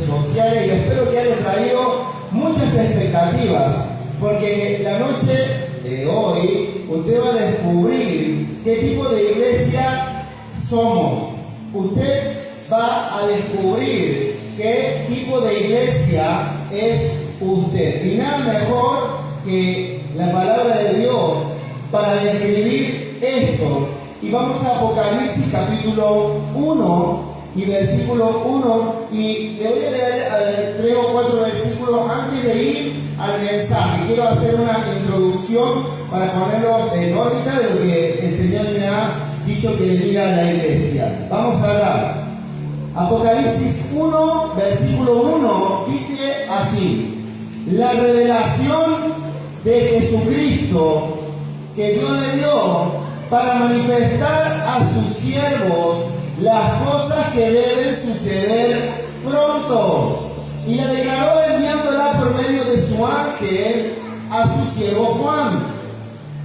sociales y espero que haya traído muchas expectativas, porque la noche de hoy usted va a descubrir qué tipo de iglesia somos. Usted va a descubrir qué tipo de iglesia es usted. Y nada mejor que la palabra de Dios para describir esto. Y vamos a Apocalipsis capítulo 1 y versículo 1, y le voy a leer 3 o 4 versículos antes de ir al mensaje. Quiero hacer una introducción para ponerlos en órbita de lo que el Señor me ha dicho que le diga a la iglesia. Vamos a hablar. Apocalipsis 1, versículo 1, dice así: la revelación de Jesucristo que Dios le dio para manifestar a sus siervos las cosas que deben suceder pronto, y la declaró enviándola por medio de su ángel a su siervo Juan,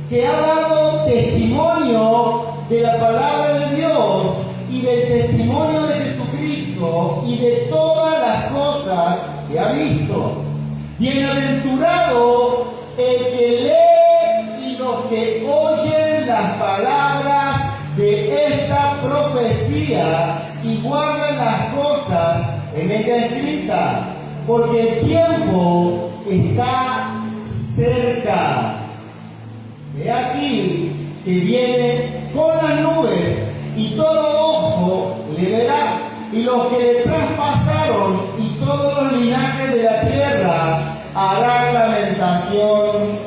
que ha dado testimonio de la palabra de Dios y del testimonio de Jesucristo y de todas las cosas que ha visto. Bienaventurado el que lee y los que oyen las palabras de esta profecía y guardan las cosas en ella escritas, porque el tiempo está cerca. He aquí que viene con las nubes, y todo ojo le verá, y los que le traspasaron y todos los linajes de la tierra harán lamentación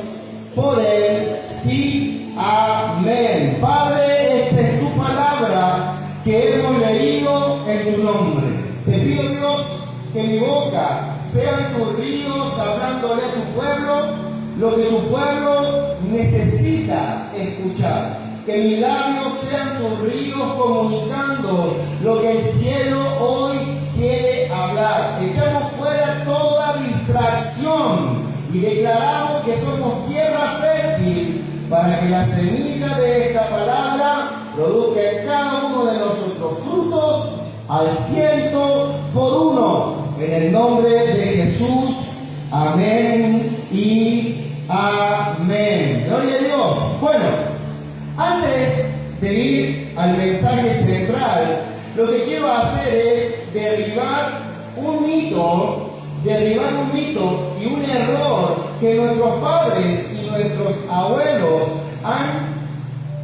por él. Sí, amén. Padre, esta es tu palabra que hemos leído en tu nombre. Te pido, Dios, que mi boca sean tus ríos hablándole a tu pueblo lo que tu pueblo necesita escuchar. Que mis labios sean tus ríos comunicando lo que el cielo hoy quiere hablar. Echamos fuera toda distracción y declaramos que somos tierra fértil para que la semilla de esta palabra produzca en cada uno de nosotros frutos al 100%. En el nombre de Jesús, amén y amén. Gloria a Dios. Bueno, antes de ir al mensaje central, lo que quiero hacer es derribar un mito y un error que nuestros padres y nuestros abuelos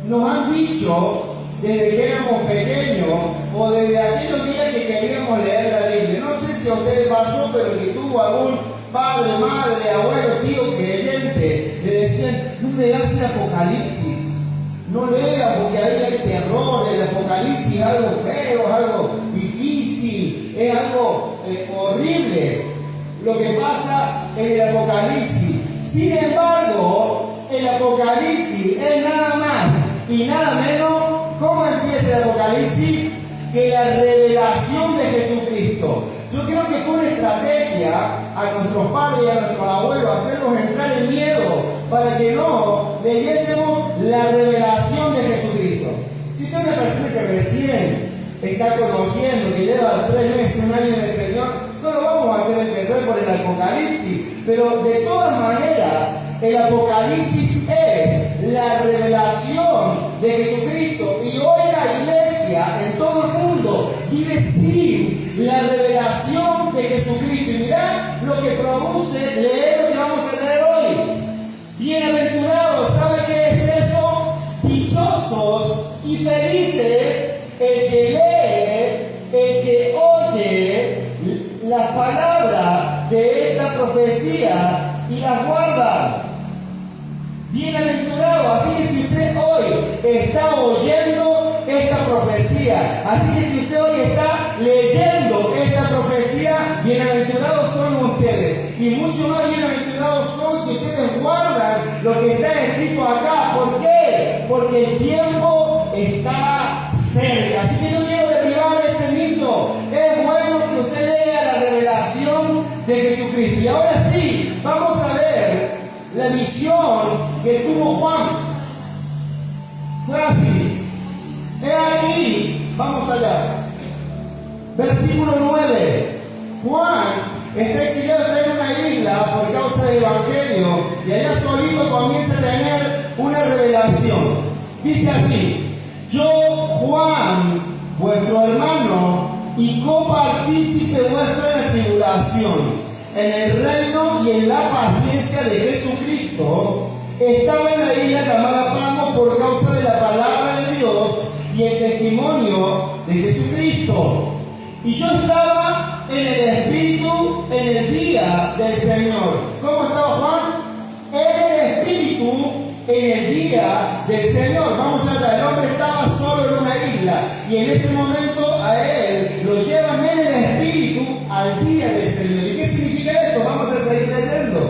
nos han dicho desde que éramos pequeños, o desde aquellos días que queríamos leer la Biblia. No sé si a ustedes pasó, pero que tuvo algún padre, madre, abuelo, tío creyente, le decían: no leas el Apocalipsis, no lea porque ahí hay terror. El Apocalipsis es algo feo, es algo difícil, es algo horrible lo que pasa en el Apocalipsis. Sin embargo, el Apocalipsis es nada más y nada menos. ¿Cómo empieza el Apocalipsis? Que la revelación de Jesucristo. Yo creo que fue una estrategia a nuestros padres y a nuestros abuelos hacernos entrar en miedo para que no leyésemos la revelación de Jesucristo. Si usted es una persona que recién está conociendo, que lleva 3 meses, 1 año en el Señor, no lo vamos a hacer empezar por el Apocalipsis, pero de todas maneras el Apocalipsis es la revelación de Jesucristo, y hoy la iglesia en todo el mundo vive sin la revelación de Jesucristo. Y mirá lo que produce leer lo que vamos a leer hoy. Bienaventurados, ¿sabe qué es eso? Dichosos y felices el que lee, el que oye la palabra de esta profecía y la guarda. Bienaventurado. Así que si usted hoy está oyendo esta profecía, así que si usted hoy está leyendo esta profecía, bienaventurados son ustedes. Y mucho más bienaventurados son si ustedes guardan lo que está escrito acá. ¿Por qué? Porque el tiempo está cerca. Así que yo quiero derribar ese mito. Es bueno que usted lea la revelación de Jesucristo. Y ahora sí, vamos a ver la visión que tuvo Juan. Fue así. He aquí, vamos allá. Versículo 9. Juan Evangelio y allá solito comienza a tener una revelación. Dice así: yo, Juan, vuestro hermano y copartícipe vuestro en la tribulación, en el reino y en la paciencia de Jesucristo, estaba en la isla llamada Patmos por causa de la palabra de Dios y el testimonio de Jesucristo. Y yo estaba en el Espíritu en el día del Señor. ¿Cómo estaba Juan? En el Espíritu en el día del Señor. Vamos allá, el hombre estaba solo en una isla y en ese momento a él lo llevan en el Espíritu al día del Señor. ¿Y qué significa esto? Vamos a seguir leyendo.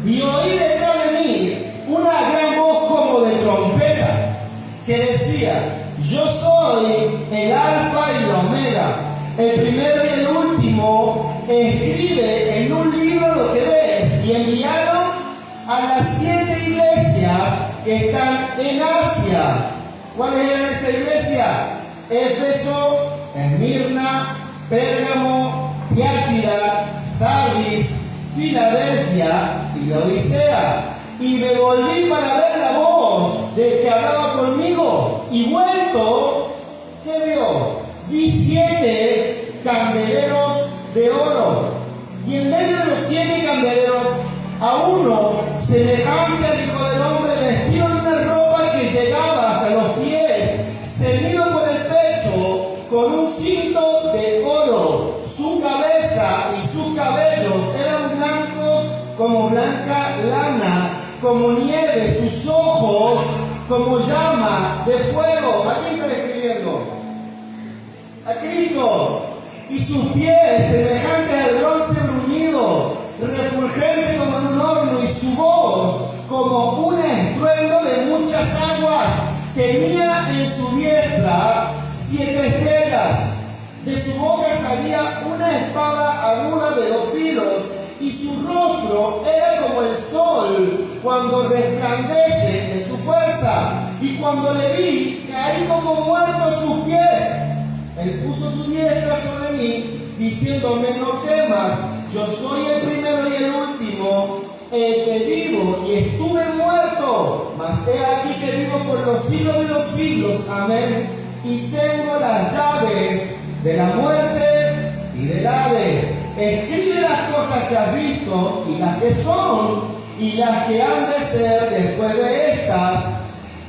Y oí detrás de mí una gran voz como de trompeta que decía: yo soy el Alfa y la Omega, el primero y el último. Escribe en un libro lo que ves. Y enviaron a las 7 iglesias que están en Asia. ¿Cuáles eran esa iglesia? Éfeso, Esmirna, Pérgamo, Tiátira, Sardis, Filadelfia y Laodicea. Y me volví para ver la voz del que hablaba conmigo, y vuelto, ¿qué vio? Vi 7 candeleros de oro, y en medio de los 7 candeleros a uno semejante al Hijo del Hombre, vestido de una ropa que llegaba hasta los pies, ceñido por el pecho con un cinto de oro. Su cabeza y sus cabellos eran blancos como blanca lana, como nieve, sus ojos como llama de fuego. ¿A quién está describiendo? A Cristo. Y sus pies semejantes al bronce bruñido, refulgente como en un horno, y su voz como un estruendo de muchas aguas. Tenía en su diestra 7 estrellas. De su boca salía una espada aguda de 2 filos, y su rostro era como el sol cuando resplandece en su fuerza. Y cuando le vi, caí como muerto a sus pies. Él puso su diestra sobre mí, diciéndome: no temas, yo soy el primero y el último, el que vivo y estuve muerto, mas he aquí que vivo por los siglos de los siglos. Amén. Y tengo las llaves de la muerte y del Hades. Escribe las cosas que has visto, y las que son, y las que han de ser después de estas.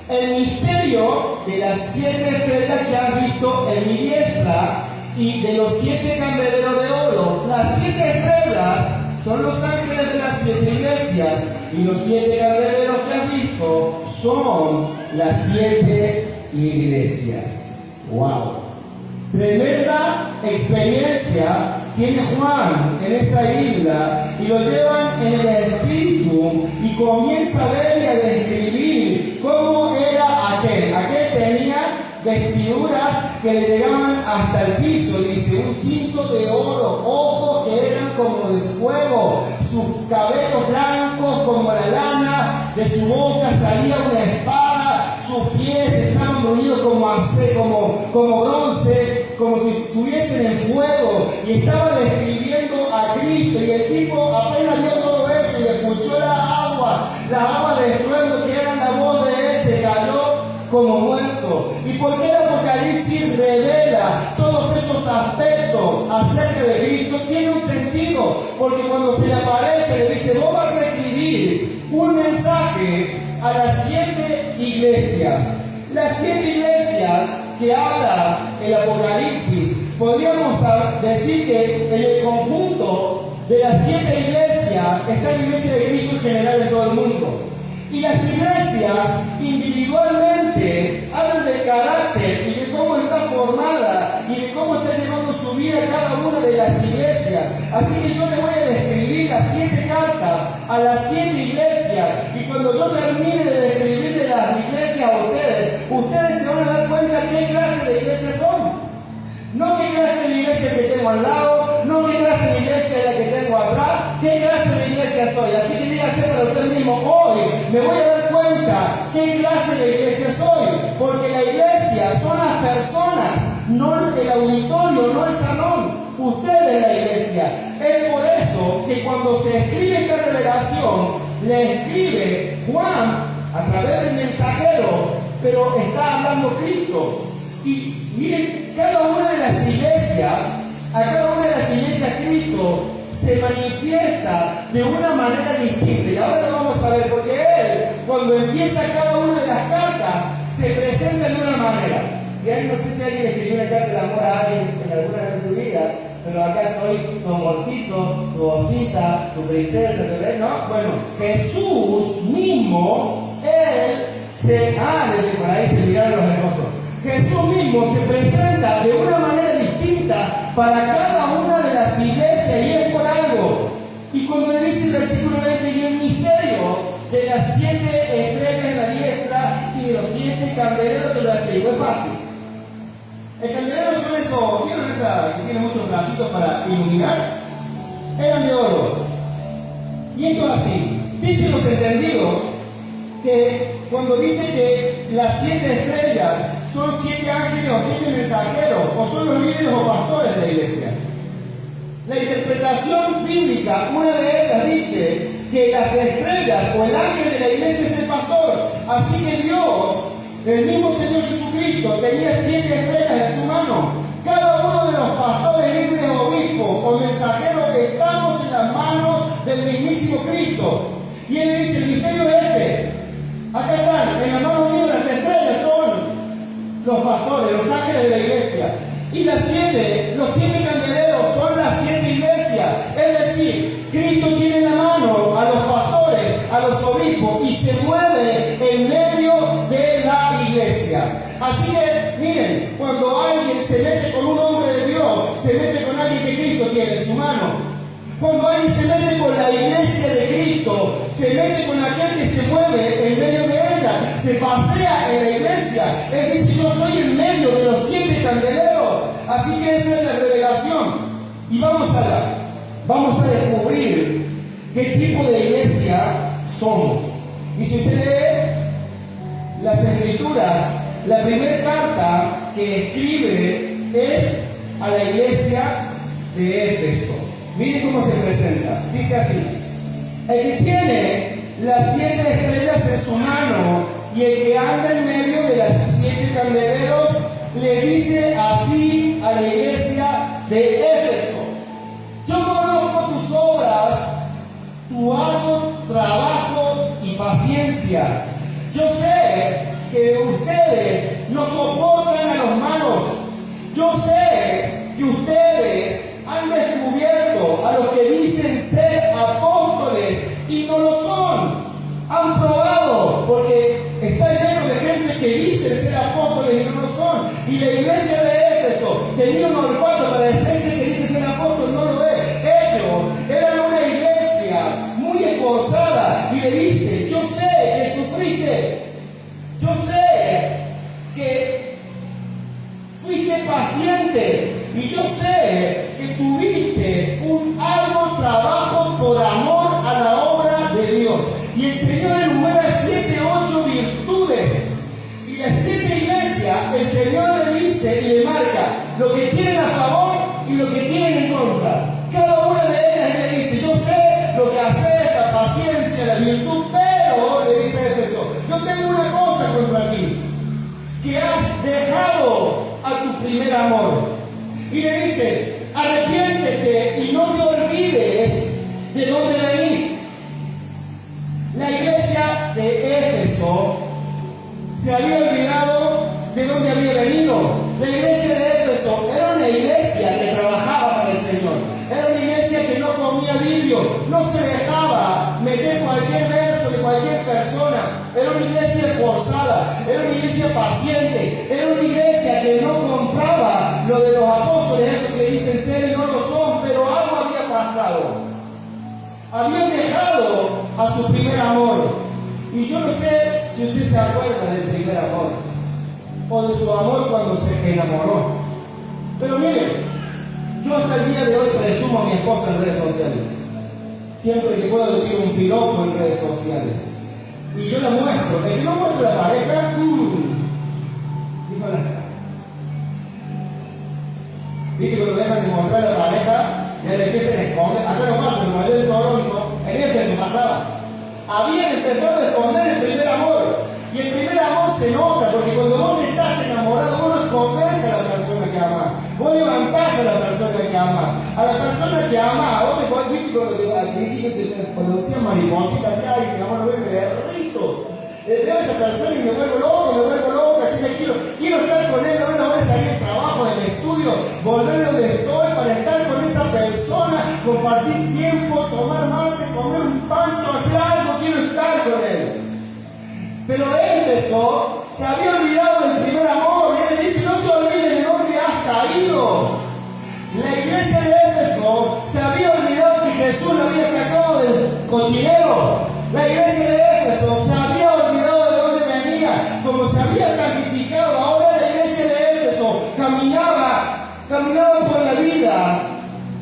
El misterio de las 7 estrellas que has visto en mi diestra, y de los 7 candeleros de oro. Las 7 estrellas son los ángeles de las 7 iglesias, y los 7 candeleros que has visto son las 7 iglesias. ¡Wow! Tremenda experiencia tiene Juan en esa isla, y lo llevan en el Espíritu y comienza a ver y a describir cómo era aquel. Aquel tenía vestiduras que le llegaban hasta el piso, dice, un cinto de oro, ojos que eran como de fuego, sus cabellos blancos como la lana, de su boca salía una espada, sus pies estaban bruñidos como bronce, como si estuviesen en fuego, y estaba describiendo a Cristo. Y el tipo apenas vio todo eso y escuchó la agua de estruendo que era la voz de él, se cayó como muerto. ¿Y por qué el Apocalipsis revela todos esos aspectos acerca de Cristo? Tiene un sentido, porque cuando se le aparece le dice: vos vas a escribir un mensaje a las 7 iglesias. Las 7 iglesias que habla el Apocalipsis, podríamos decir que en el conjunto de las 7 iglesias está la iglesia de Cristo en general en todo el mundo. Y las iglesias individualmente hablan del carácter y de cómo está formada y de cómo está llevando su vida cada una de las iglesias. Así que yo les voy a describir las 7 cartas a las 7 iglesias, y cuando yo termine de describirle las iglesias a ustedes se van a dar cuenta qué clase de iglesias son. No qué clase de iglesia que tengo al lado, no qué clase de iglesia es la que tengo atrás, qué clase de iglesia soy. Así que dígase para usted mismo: hoy me voy a dar cuenta qué clase de iglesia soy, porque la iglesia son las personas, no el auditorio, no el salón. Usted es la iglesia. Es por eso que cuando se escribe esta revelación, le escribe Juan a través del mensajero, pero está hablando Cristo. Y miren, cada una de las iglesias, a cada una de las iglesias Cristo se manifiesta de una manera distinta. Y ahora lo vamos a ver, porque él, cuando empieza cada una de las cartas, se presenta de una manera. Y ahí no sé si alguien escribió una carta de amor a alguien en alguna vez de su vida, pero acá soy tu amorcito, tu osita, tu princesa, ¿no? Bueno, Jesús mismo, él por ahí se miraron los hermosos. Jesús mismo se presenta de una manera distinta para cada una de las iglesias, y es por algo. Y cuando le dice el versículo 20, y el misterio de las 7 estrellas en la diestra y de los 7 candeleros, te lo explico, es fácil. El candelero son esos, ¿vieron esa que tiene muchos bracitos para iluminar? Eran de oro. Y esto es así. Dicen los entendidos que cuando dice que las 7 estrellas son 7 ángeles o 7 mensajeros, o son los líderes o pastores de la iglesia. La interpretación bíblica, una de ellas dice que las estrellas o el ángel de la iglesia es el pastor. Así que Dios, el mismo Señor Jesucristo, tenía 7 estrellas en su mano. Cada uno de los pastores, líderes, obispos o mensajeros, estamos en las manos del mismísimo Cristo. Y él le dice, el misterio es este. Acá están, en la mano mía las estrellas son los pastores, los ángeles de la iglesia. Y los 7 candeleros son las 7 iglesias. Es decir, Cristo tiene en la mano a los pastores, a los obispos, y se mueve en medio de la iglesia. Así que, miren, cuando alguien se mete con un hombre de Dios, se mete con alguien que Cristo tiene en su mano. Cuando alguien se mete con la iglesia de Cristo, se mete con aquel que se mueve en medio de ella, se pasea en la iglesia. Él dice, yo estoy en medio de los 7 candeleros. Así que esa es la revelación. Y vamos a descubrir qué tipo de iglesia somos. Y si usted lee las Escrituras, la primera carta que escribe es a la iglesia de Éfeso. Miren cómo se presenta. Dice así: el que tiene las 7 estrellas en su mano y el que anda en medio de las 7 candeleros, le dice así a la iglesia de Éfeso: yo conozco tus obras, tu arduo trabajo y paciencia. Yo sé que ustedes no soportan a los malos. Yo sé que ustedes han descubierto a los que dicen ser apóstoles y no lo son. Han probado, porque está lleno de gente que dice ser apóstoles y no lo son. Y la iglesia de Éfeso tenía un olfato para decirse que dice ser apóstol, no lo ve. Ellos eran una iglesia muy esforzada y le dice: yo sé que sufriste, yo sé que fuiste paciente, y yo sé que tuviste un arduo trabajo por amor a la obra de Dios. Y el Señor enumera 7, 8 virtudes. Y las 7 iglesias, el Señor le dice y le marca lo que tienen a favor y lo que tienen en contra. Cada una de ellas le dice: yo sé lo que haces, la paciencia, la virtud, pero, le dice a Éfeso, yo tengo una cosa contra ti, que has dejado a tu primer amor. Y le dice: arrepiéntete y no te olvides de dónde venís. La iglesia de Éfeso se había olvidado de dónde había venido. La iglesia de Éfeso era una iglesia que trabajaba para el Señor. Era una iglesia que no comía vidrio, no se dejaba meter cualquier verso de cualquier persona. Era una iglesia esforzada, era una iglesia paciente, era una iglesia que no compraba lo de los apóstoles, esos que dicen ser y no lo son, pero algo había pasado. Habían dejado a su primer amor. Y yo no sé si usted se acuerda del primer amor o de su amor cuando se enamoró. Pero miren, yo hasta el día de hoy presumo a mi esposa en redes sociales. Siempre que puedo le tiro un piropo en redes sociales. Y yo la muestro. El que no muestra la pareja, híjole. ¿Viste cuando dejan de mostrar la pareja? Ya le empiezan a esconder. Acá no pasa, en Nueva York, en Toronto, en Éfeso pasaba. habían empezado a esconder el primer amor. Y el primer amor se nota, porque cuando vos estás enamorado, vos no escondés a la persona que amás. Vos levantás a la persona que amás. A la persona que amás, vos te cuando al principio cuando decías mariposita, decías, ay, mi amor, me derrito. Veo a esta persona y me vuelvo loca, así que quiero estar con él, no voy a salir del trabajo, del estudio, volver donde estoy para estar con esa persona, compartir tiempo, tomar mate, comer un pancho, hacer algo, quiero estar con él. Pero Éfeso se había olvidado del primer amor, y él le dice, no te olvides de dónde has caído. La iglesia de Éfeso se había olvidado que Jesús lo había sacado del cochinero. La iglesia de Éfeso se había olvidado de dónde venía, como se había santificado. Ahora la iglesia de Éfeso caminaba por la vida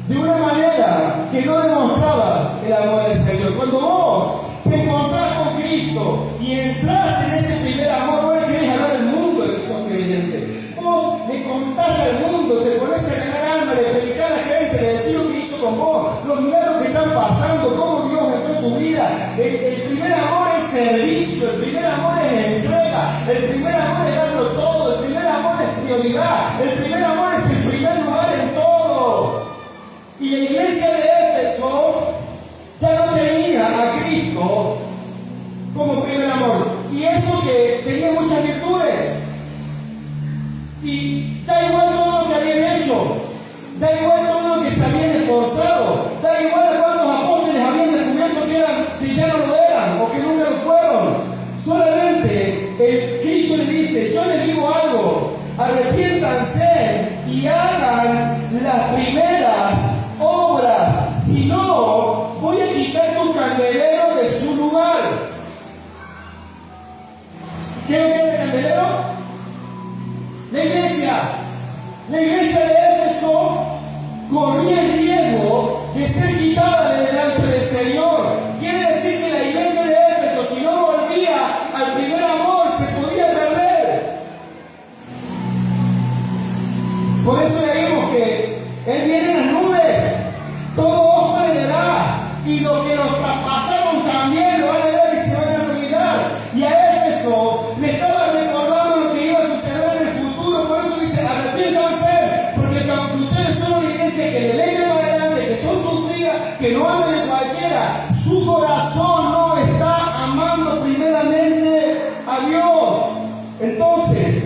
de una manera que no demostraba el amor del Señor. Cuando vos te encontrás con Cristo y entras en ese primer amor, no le querés hablar al mundo de que sos creyente. Vos le contás al mundo, te pones a ganar alma, le predicás a la gente, le decís lo que hizo con vos, los milagros que están pasando, cómo Dios entró en tu vida. El primer amor es servicio, el primer amor es entrega, el primer amor es darlo todo, el primer amor es prioridad, el primer amor es el primer lugar en todo. Y la iglesia de Éfeso ya no tenía a Cristo como primer amor. Y eso que tenía muchas virtudes. Y da igual todo lo que habían hecho, da igual todo lo que se habían esforzado, da igual a cuántos apóstoles habían descubierto que ya no lo eran o que nunca lo fueron. Solamente el Cristo le dice, yo les digo algo, arrepiéntanse y hagan las primeras obras, si no, voy a quitar tu candelero de su lugar. ¿Qué es el candelero? La iglesia de Éfeso corría el riesgo de ser quitada de delante del Señor. Quiere decir que la iglesia de Éfeso, si no volvía al primer amor, se podía perder. Por eso leímos que Él viene en las nubes, todo ojo le verá, y los que los traspasaron también lo van a ver y se van a olvidar. Y a Éfeso le estaba recordando lo que iba a suceder en el futuro. Por eso dice, arrepiéntanse, porque aunque ustedes son una iglesia que le leen para adelante, que son sufridas, que no andan en cualquiera, su corazón no está amando primeramente a Dios. Entonces,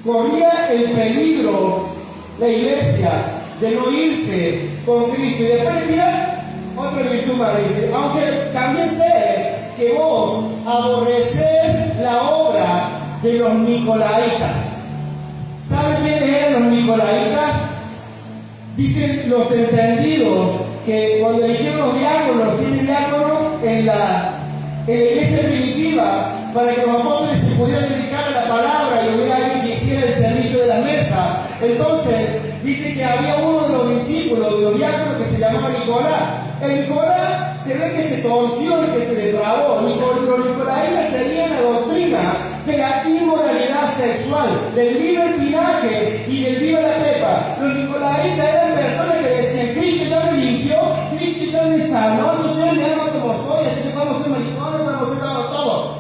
corría el peligro la iglesia de no irse con Cristo. Y después mira otra virtud más, dice, aunque también sé que vos aborrecés la obra de los nicolaitas. ¿Saben quiénes eran los nicolaitas? Dicen los entendidos que cuando eligieron los diáconos, los 7 diáconos en la iglesia primitiva, para que los apóstoles se pudieran dedicar a la palabra y hubiera alguien que hiciera el servicio de la mesa. Entonces, dice que había uno de los discípulos, de los diáconos, que se llamaba Nicolás. El Nicolás se ve que se torció y que se depravó. Los nicolaitas seguían la doctrina de la inmoralidad sexual, del libertinaje y del viva la pepa. Los nicolaitas eran personas que decían, Cristo ya me limpió, Cristo ya me sanó, entonces me ama como soy, así que vamos a ser maricones, vamos a ser todo.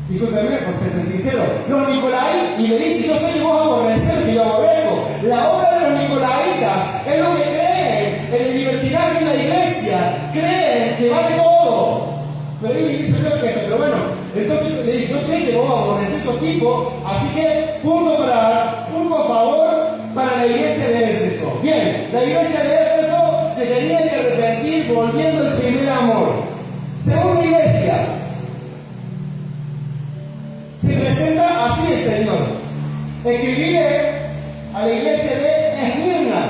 Discúlpeme por ser tan sincero. Los nicolaitas, y le dice, yo sé que vos aborreces, que yo aborrezco. La obra de los nicolaitas es lo que creen en el libertinaje en la iglesia, creen que vale todo. Pero hay una iglesia peor que esta, pero bueno, entonces le dice, yo sé que vos aborreces esos tipos, así que punto a favor para la iglesia de Éfeso. Bien, la iglesia de Éfeso se tenía que arrepentir volviendo al primer amor. Segunda iglesia, se presenta así el Señor. Escribiré a la iglesia de Esmirna,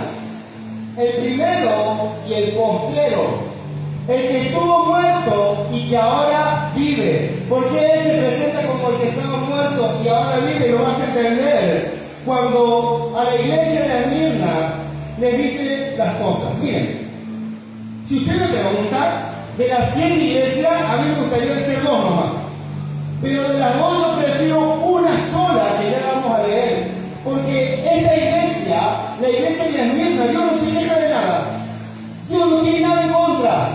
el primero y el postrero, el que estuvo muerto y que ahora vive. ¿Por qué él se presenta como el que estaba muerto y ahora vive? Lo vas a entender cuando a la iglesia de Esmirna les dice las cosas. Miren, si usted me pregunta, de las 100 iglesias, a mí me gustaría decir 2 nomás. Pero de las 2 yo prefiero una sola que ya vamos a leer. Porque esta iglesia, la iglesia de Esmirna, Dios no se queja de nada. Dios Dios no tiene nada en contra.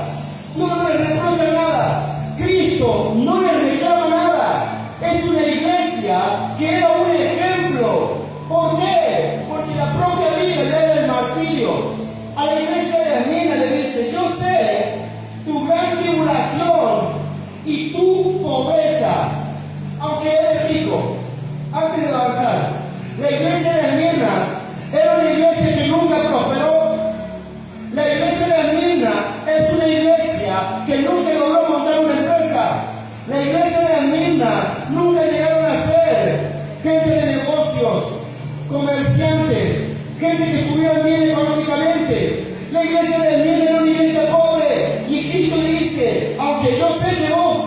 Dios no le reprocha nada. Cristo no le reclama nada. Es una iglesia que era un ejemplo. ¿Por qué? Porque la propia vida ya era el martirio. A la iglesia de Esmirna le dice: yo sé tu gran tribulación y tu pobreza, aunque eres rico. Antes de avanzar, la iglesia de Esmirna era una iglesia que nunca prosperó. La iglesia de Esmirna es una iglesia que nunca logró montar una empresa. La iglesia de Esmirna nunca llegaron a ser gente de negocios, comerciantes, gente que estuviera bien económicamente. La iglesia de Esmirna era una iglesia pobre. Y Cristo le dice: aunque yo sé que vos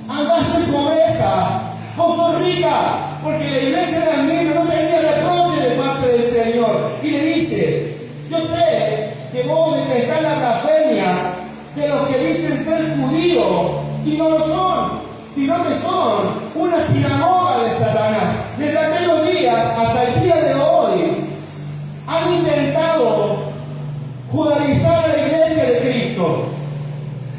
andás en pobreza, vos sos rica. Porque la iglesia de Esmirna no tenía reproche de parte del Señor. Y le dice: yo sé que vos detestás la blasfemia de los que dicen ser judíos y no lo son, sino que son una sinagoga de Satanás. Desde aquellos días hasta el día de hoy han intentado judaizar a la iglesia de Cristo.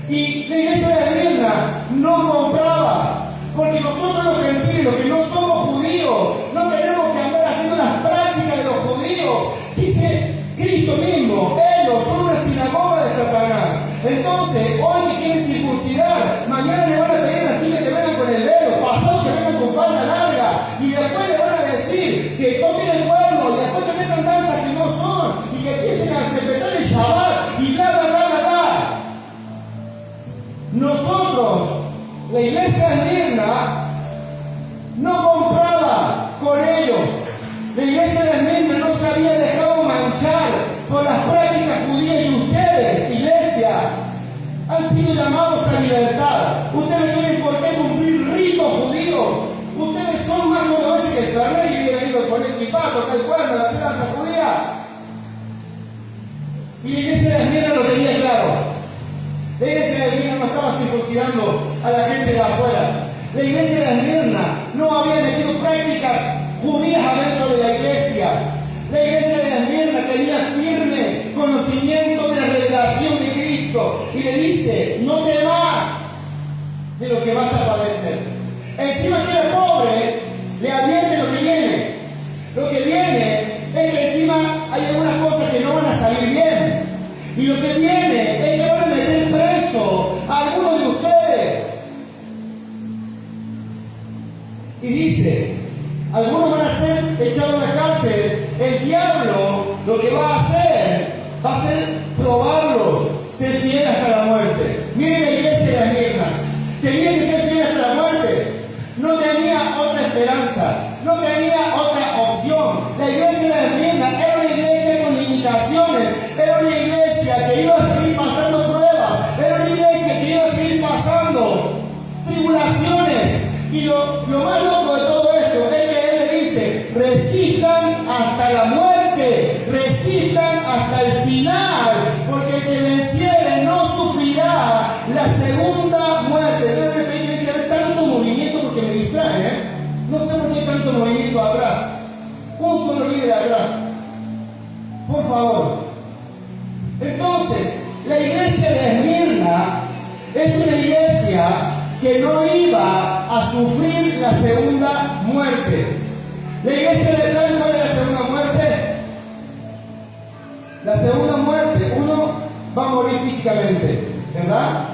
Y la iglesia de Esmirna no compraba. Porque nosotros los gentiles, los que no somos judíos, no tenemos que andar haciendo las prácticas de los judíos. Dice Cristo mismo: ellos son una sinagoga de Satanás. Entonces, hoy que quieren circuncidar, mañana le van a pedir a las chicas que vengan con el velo, pasado que vengan con falda larga, y después le van a decir que toquen el cuerno, y después que metan danzas que no son, y que empiecen a respetar el Shabbat, y bla, bla, bla, bla, bla. Nosotros, la iglesia de Esmirna, no compraba con ellos. La iglesia de Esmirna no se había dejado manchar por las prácticas judías, y ustedes, iglesia, han sido llamados a libertad. Ustedes no tienen por qué cumplir ritos judíos. Ustedes son más veces que el Fernet, y viene venido con el equipato, tocar el cuerno, de hacer danza judía. Y la iglesia de Esmirna lo tenía claro. La iglesia de Esmirna no estaba circuncidando a la gente de afuera. La iglesia de Esmirna no había metido prácticas judías adentro de la iglesia. La iglesia de Esmirna tenía firme conocimiento de la revelación de Cristo. Y le dice: no temas de lo que vas a padecer. Encima que era pobre, le advierte lo que viene. Lo que viene es que encima hay algunas cosas que no van a salir bien. Y lo que viene es que van a meter preso a algunos de ustedes. Y dice: algunos van a ser echados a la cárcel. El diablo lo que va a hacer probarlos, ser fiel hasta la muerte. Miren la iglesia de Esmirna. Tenía que ser fiel hasta la muerte. No tenía otra esperanza. No tenía otra opción. La iglesia de Esmirna era una iglesia con limitaciones. Era una iglesia que iba a seguir pasando pruebas. Era una iglesia que iba a seguir pasando tribulaciones. Y lo más loco de todo esto es que él le dice: resistan hasta la muerte, resistan hasta el final, porque el que venciere no sufrirá la segunda muerte. No me tiene que haber tanto movimiento porque me distrae, ¿eh? No sé por qué hay tanto movimiento atrás. Un solo líder atrás. Por favor. Entonces, la iglesia de Esmirna es una iglesia que no iba a sufrir la segunda muerte. La iglesia de ¿saben cuál es la segunda muerte? La segunda muerte, uno va a morir físicamente, ¿verdad?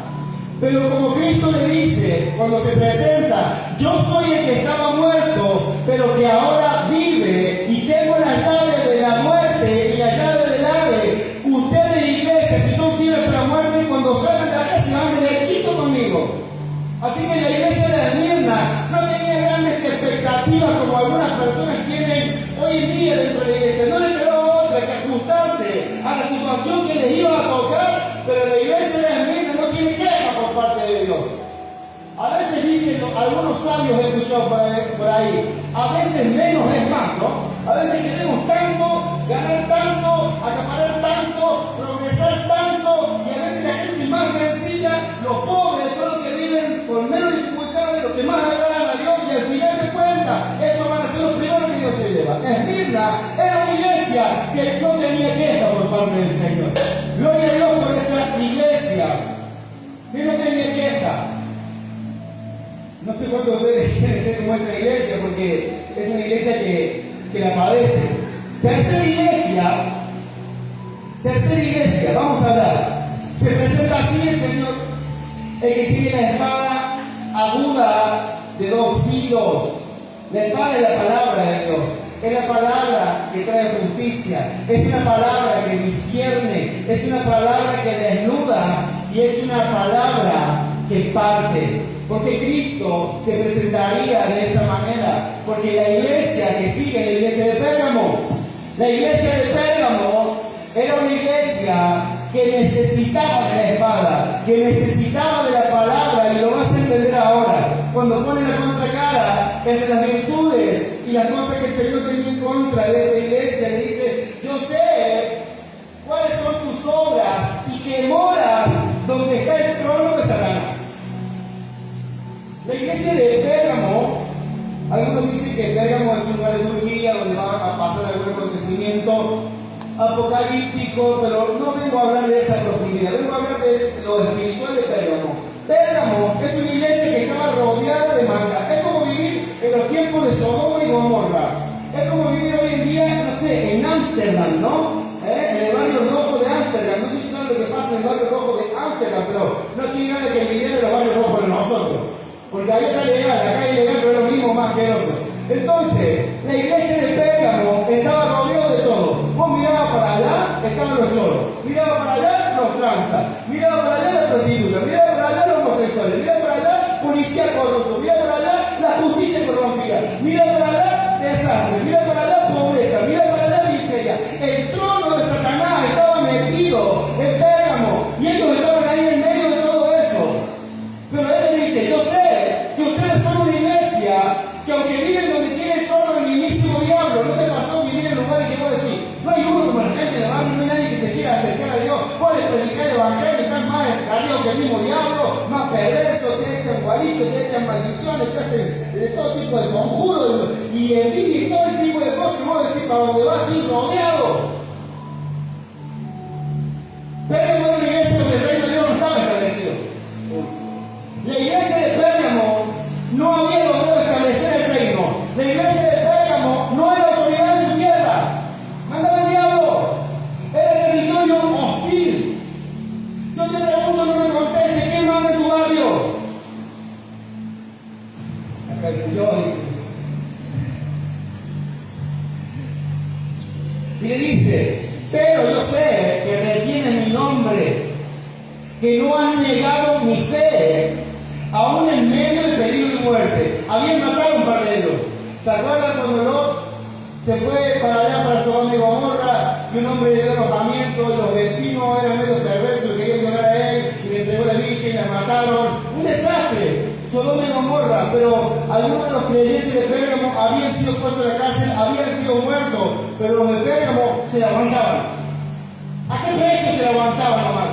Pero como Cristo le dice cuando se presenta: yo soy el que estaba muerto, pero que ahora vive, y tengo la llave de la muerte y la llave del Hades. Ustedes, iglesia, si son fieles para la muerte, cuando salgan de acá se van derechito conmigo. Así que la iglesia de Esmirna no tenía grandes expectativas como algunas personas tienen hoy en día dentro de la iglesia. No le quedó otra que ajustarse a la situación que les iba a tocar, pero la iglesia de Esmirna no tiene queja por parte de Dios. A veces dicen algunos sabios, he escuchado por ahí, a veces menos es más, ¿no? A veces queremos tanto, ganar tanto, acaparar tanto, progresar tanto, y a veces la gente más sencilla, los pobres, son los que viven con menos dificultades, los que más agradan a Dios, y al final de cuentas, esos van a ser los primeros que Dios se lleva. Esmirna era una iglesia que no tenía queja por parte del Señor. Gloria a Dios por esa iglesia. Yo no tenía queja. No sé cuántos de ustedes quieren ser como esa iglesia, porque es una iglesia que la padece. Tercera iglesia, vamos a hablar. Se presenta así el Señor, el que tiene la espada aguda de dos filos. La espada es la palabra de Dios. Es la palabra que trae justicia. Es una palabra que discierne. Es una palabra que desnuda. Y es una palabra que parte. Porque Cristo se presentaría de esa manera. Porque la iglesia que sigue es la iglesia de Pérgamo. La iglesia de Pérgamo era una iglesia que necesitaba de la espada, que necesitaba de la palabra, y lo vas a entender ahora. Cuando pone la contracara entre las virtudes y las cosas que el Señor tenía en contra de esta iglesia, le dice: yo sé cuáles son tus obras y que moras donde está el trono de Satanás. La iglesia de Pérgamo, algunos dicen que Pérgamo es un lugar de Turquía donde va a pasar algún acontecimiento apocalíptico, pero no vengo a hablar de esa profundidad, vengo a hablar de lo espiritual de Pérgamo. Pérgamo es una iglesia que estaba rodeada de maldad. Es como vivir en los tiempos de Sodoma y Gomorra. Es como vivir hoy en día, no sé, en Ámsterdam, ¿no? En el barrio rojo de Ámsterdam. No sé si saben lo que pasa en el barrio rojo de Ámsterdam, pero no tiene nada que envidiar en los barrios rojos de nosotros. Porque ahí está legal, acá es ilegal, pero es lo mismo, más asqueroso. Entonces, la iglesia de Pérgamo estaba rodeada de todo. Vos mirabas para allá, estaban los choros. Mirabas para allá, los tranzas. Mirabas para allá, las prostitutas. Mirabas para allá, los homosexuales. Mirabas para allá, policía corrupto. Mirabas para allá, la justicia corrompida. Mirabas para allá, desastre. Mirabas para allá, pobreza. Mirabas para allá, miseria. El trono de Satanás estaba metido en Pérgamo. Y ellos estaban ahí en medio de todo eso. Pero él le dice: yo sé que ustedes son una iglesia que aunque viven donde tiene el trono del mismísimo diablo, ¿no te pasó vivir en lugares que vos decís? No hay uno como la gente de la barrio, no hay nadie que se quiera acercar a Dios. Puedes predicar el evangelio y estás más escarriado que el mismo diablo, más perverso, te echan guaritos, te echan maldiciones, te hacen de todo tipo de conjuros y envidia y todo el tipo de cosas. Y vos decís: para donde vas, estoy rodeado. Pérgamo era una iglesia donde el reino de Dios no estaba establecido. La iglesia de Pérgamo no había logrado establecer el reino. La iglesia de Pérgamo no era autoridad en su tierra. Mandaba el diablo. Era territorio hostil. Yo te pregunto, no me contestes, ¿quién manda en tu barrio? Saca el yo, dice. Y le dice: pero yo sé que retienen mi nombre, que no han negado mi fe, aún en medio de peligro y muerte. Habían matado un par de ellos. ¿Se acuerdan cuando Lot se fue para allá, para Sodoma y Gomorra, y un hombre le dio alojamiento, y los vecinos eran medio perversos, querían violar a él, y le entregó la Virgen, y la mataron? Un desastre, Sodoma y Gomorra. Pero algunos de los creyentes de Pérgamo habían sido puestos en la cárcel, habían sido muertos, pero los de Pérgamo se la aguantaban. ¿A qué precio se la aguantaban, nomás?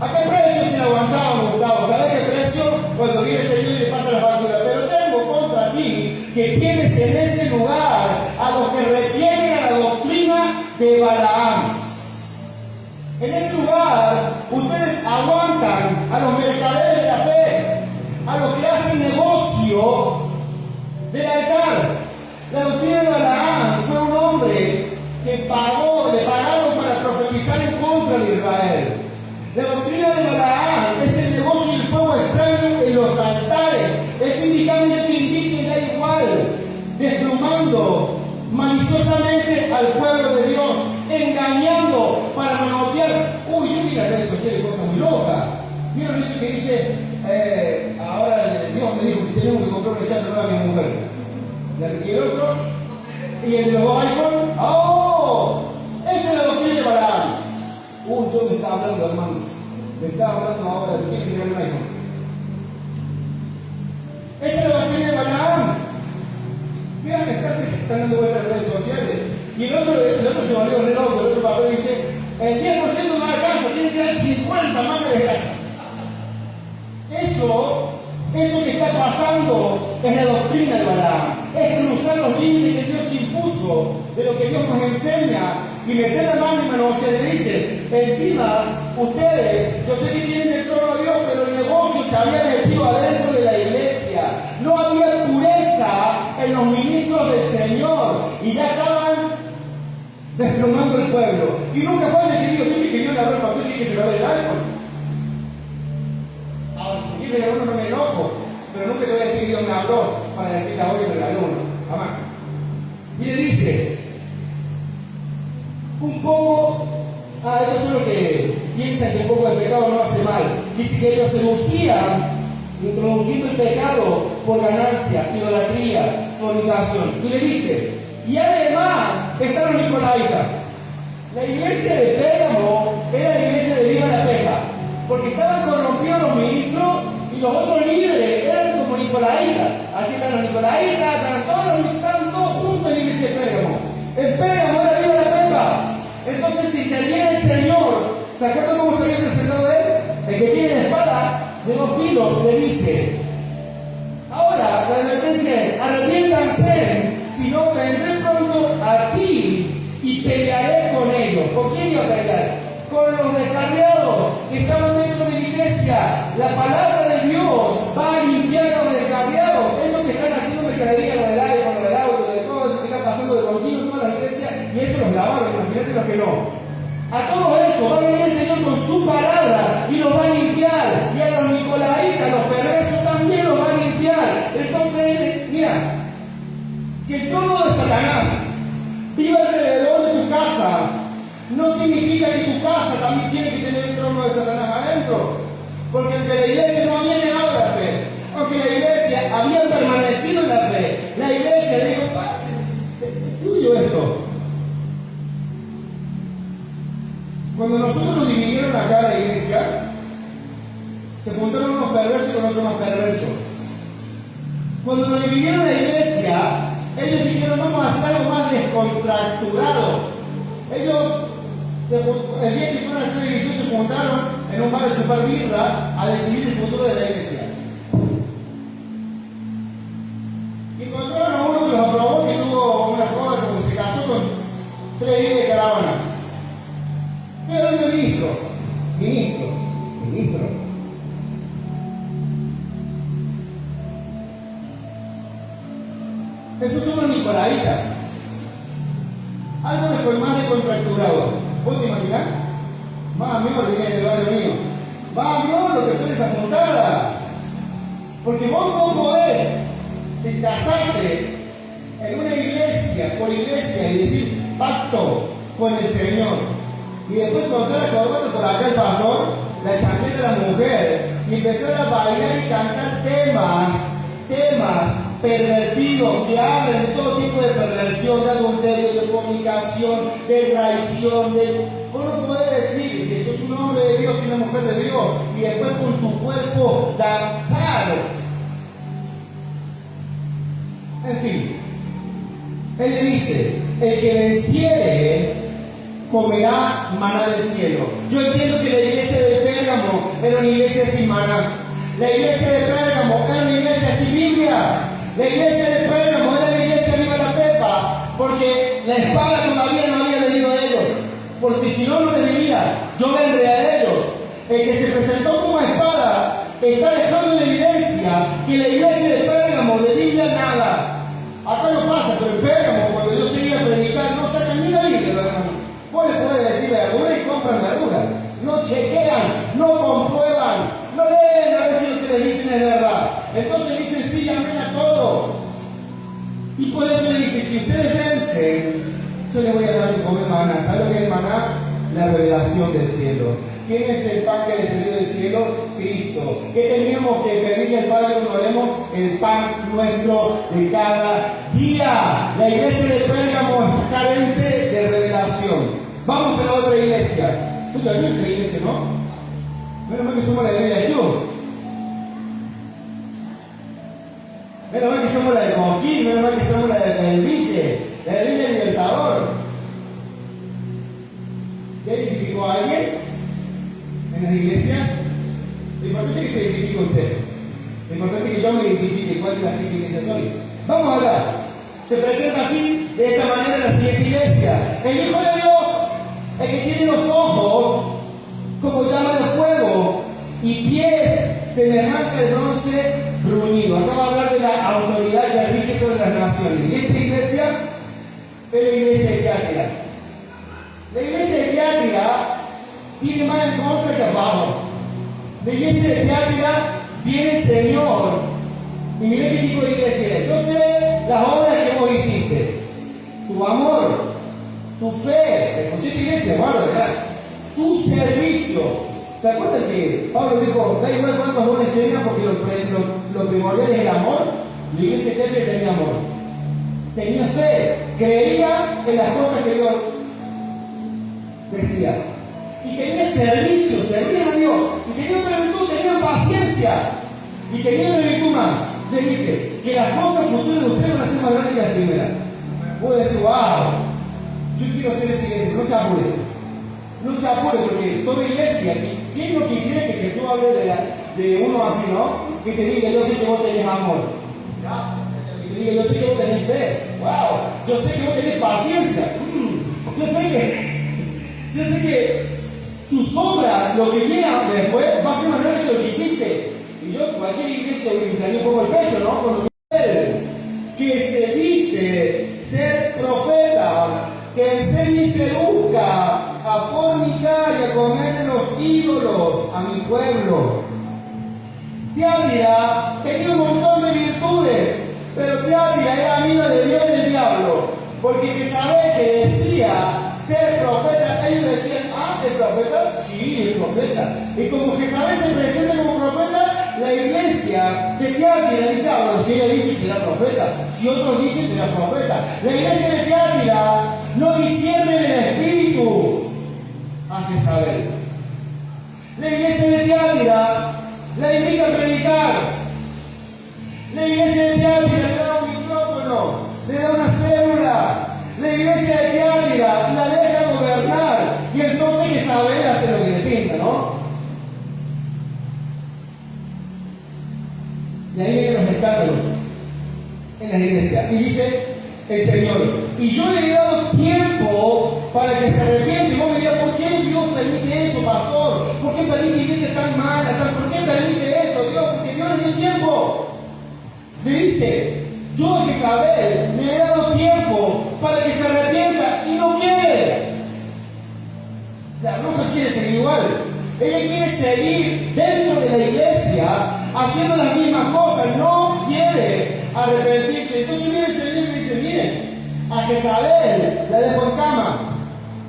¿A qué precio se la aguantaban, Gustavo? ¿Sabes qué precio? Cuando viene el Señor y le pasa la factura. Pero tengo contra ti que tienes en ese lugar a los que retienen a la doctrina de Balaam. En ese lugar ustedes aguantan a los mercaderes de la fe, a los que hacen negocio del altar. La doctrina de Balaam fue un hombre que le pagaron para profetizar en contra de Israel. La doctrina de Balaam es el negocio del fuego extraño en los altares. Es indicando que invite y da igual, desplumando maliciosamente al pueblo de Dios, engañando para manotear. Uy, yo vi las redes sociales cosas muy locas. ¿Vieron eso que dice? Ahora Dios me dijo que tenemos que comprar una chata nueva a mi mujer. Y el otro, y el de los iPhone. ¡Oh! Esa es la doctrina de Balaam. Yo me estaba hablando, hermanos. Me estaba hablando ahora de quién quería un iPhone. Esa es la doctrina de Balaam. Vean, están dando vueltas en redes sociales. Y el otro se volvió re loco. El otro papel dice: el 10% no alcanza, tiene que dar 50 más de desgracia. Eso que está pasando es la doctrina de Balaam. Es cruzar los límites que Dios impuso, de lo que Dios nos enseña. y meter la mano y manosear. Le dice, encima, ustedes, yo sé que tienen el trono de Dios, pero el negocio se había metido adentro de la iglesia. No había pureza en los ministros del Señor y ya estaban desplomando el pueblo. Y nunca fue el que dijo, dime que Dios le habló al pastor y que regalar el iPhone. Ahora, si quiere regalar uno no me enojo, pero nunca te voy a decir Dios me habló para decirle a hoy que me regaló uno. Jamás. Y le dice, un poco, estos son los que piensan que un poco de pecado no hace mal. Dice que ellos se lucían introduciendo el pecado por ganancia, idolatría, fornicación. Y le dice, y además están los nicolaitas. La iglesia de Pérgamo era la iglesia de viva la peca, porque estaban corrompidos los ministros y los otros líderes eran como nicolaitas. Así están los nicolaitas, estaban todos juntos en la iglesia de Pérgamo. En Pérgamo era viva la peca. Entonces, si interviene el Señor, ¿se acuerdan cómo se había presentado él? El que tiene la espada de dos filos le dice, ahora la advertencia es, arrepiéntanse, si no vendré pronto a ti y pelearé con ellos. ¿Con quién iba a pelear? Con los descarriados que estaban dentro de la iglesia. La palabra de Dios va a limpiar a los descarriados, esos que están haciendo mercadería con el aire, con el auto, de todo eso que está pasando de continuo en todas las iglesias, y eso los lavaron, imagínate los que no. A todo eso va a venir el Señor con su palabra y los va a limpiar. Y a los nicolaitas, los perversos también los va a limpiar. Entonces, mira, que el trono de Satanás viva alrededor de tu casa no significa que tu casa también tiene que tener el trono de Satanás adentro. Porque aunque la iglesia no había negado la fe, aunque la iglesia había permanecido en la fe, la iglesia le dijo, es suyo esto. Cuando nosotros nos dividieron acá la iglesia, se juntaron unos perversos con otros más perversos. Cuando nos dividieron la iglesia, ellos dijeron, vamos a hacer algo más descontracturado. Ellos, el día que fueron a hacer la división, se juntaron en un bar a chupar birra a decidir el futuro de la iglesia. Y encontraron a uno que los aprobó, que tuvo una joda, como se casó con 3 días de caravana. Eran de ministros. Esos son los nicolaitas. Algo más descontracturado. ¿Vos te imaginás? Más mío lo que en el barrio mío. Más mío lo que son esas juntadas. Porque vos no podés casarte en una iglesia, por iglesia, y decir pacto con el Señor. Y después soltar la corbata por acá el pastor, la chancleta de la mujer, y empezar a bailar y cantar temas pervertidos que hablan de todo tipo de perversión, de adulterio, de fornicación, de traición, Vos no podés decir que sos un hombre de Dios y una mujer de Dios, y después con tu cuerpo danzar. En fin, él le dice, el que venciere comerá maná del cielo. Yo entiendo que la iglesia de Pérgamo era una iglesia sin maná. La iglesia de Pérgamo era una iglesia sin Biblia. La iglesia de Pérgamo era la iglesia viva la pepa, porque la espada todavía no había venido a ellos. Porque si no, no les diría, yo vendré a ellos. El que se presentó como espada está dejando en evidencia que la iglesia de Pérgamo de Biblia nada. Acá no pasa, pero en Pérgamo, cuando yo seguía a predicar, no sacan ni la Biblia, hermano. Vos les podés decir verdura y compran verdura. No chequean, no comprueban, no leen a ver si lo que les dicen es verdad. Entonces dicen sí y amén a todo. Y por eso le dice, si ustedes vencen, yo les voy a dar de comer maná. ¿Saben lo que es el maná? La revelación del cielo. ¿Quién es el pan que descendió del cielo? Cristo. ¿Qué teníamos que pedirle al Padre cuando oremos? El pan nuestro de cada día. La iglesia de Pérgamo es carente de revelación. Vamos a la otra iglesia. Tú ya viste la iglesia, ¿no? Menos mal que somos la de Media Yo. Menos mal que somos la de Coquín, menos mal que somos la del Ville, la de Villa Libertador. ¿Ya identificó a alguien en las iglesias? Lo importante es que se identifique usted. Lo importante es que yo me identifique cuál de las 5 iglesias soy. Vamos a hablar. Se presenta así, de esta manera, la siguiente iglesia. El Hijo de Dios el que tiene los ojos como llama de fuego y pies semejantes al bronce bruñido. Acá va a hablar de la autoridad que rige sobre las naciones. Y esta iglesia es la iglesia de Tiatira. La iglesia de Tiatira tiene más en contra que a favor. La iglesia de Tiatira viene el Señor y mire qué tipo de iglesia es. Yo sé las obras que vos hiciste, tu amor, tu fe. Escuché tu iglesia, bueno, ¿verdad? Tu servicio. ¿Se acuerdan que Pablo dijo, da igual cuántos dones tengan porque lo primordial es el amor? La iglesia de Tiatira tenía amor, tenía fe, creía en las cosas que Dios decía. Y tenía servicio, servían a Dios. Y tenía otra virtud, tenían paciencia. Y tenía otra virtud más. Le dice que las cosas futuras de ustedes van a ser más grandes que las primeras. Puedo decir, wow, yo quiero ser esa iglesia. No se apure. No se apure porque toda iglesia, ¿quién no quisiera que Jesús hable de uno así, no? Que te diga, yo sé que vos tenés amor. Que te diga, yo sé que vos tenés fe. Wow, yo sé que vos tenés paciencia. Yo sé que tus obras, lo que viene después, va a ser más grande que lo que hiciste. Y yo, cualquier iglesia, me inflaría un poco el pecho, ¿no? Cuando él, que se dice ser profeta, que en serio se busca a fornicar y a comer de los ídolos a mi pueblo. Tiatira tenía un montón de virtudes, pero Tiatira era amiga de Dios y del diablo, porque Jezabel, que decía ser profeta, ellos decían, ¿el profeta? Sí, el profeta. Y como Jezabel se presenta como profeta, la iglesia de Tiatira dice, bueno, si ella dice será profeta, si otros dicen será profeta. La iglesia de Tiatira no discierne el espíritu a Jezabel. La iglesia de Tiatira la invita a predicar. La iglesia de Tiatira le da un micrófono, le da una célula. La iglesia de Tiatira la deja gobernar. Y entonces Jezabel hace lo que le pinta, ¿no? Y ahí vienen los escándalos en las iglesias. Y dice el Señor, y yo le he dado tiempo para que se arrepiente. Y vos me dirás, ¿por qué Dios permite eso, pastor? ¿Por qué permite iglesias tan malas? ¿Por qué permite eso, Dios? Porque Dios le dio tiempo. Le dice, yo a Jezabel le he dado tiempo para que se arrepienta y no quiere. La bruja quiere seguir igual. Ella quiere seguir dentro de la iglesia haciendo las mismas cosas. No quiere arrepentirse. Entonces viene el Señor y dice, miren, a Jezabel la dejo en cama.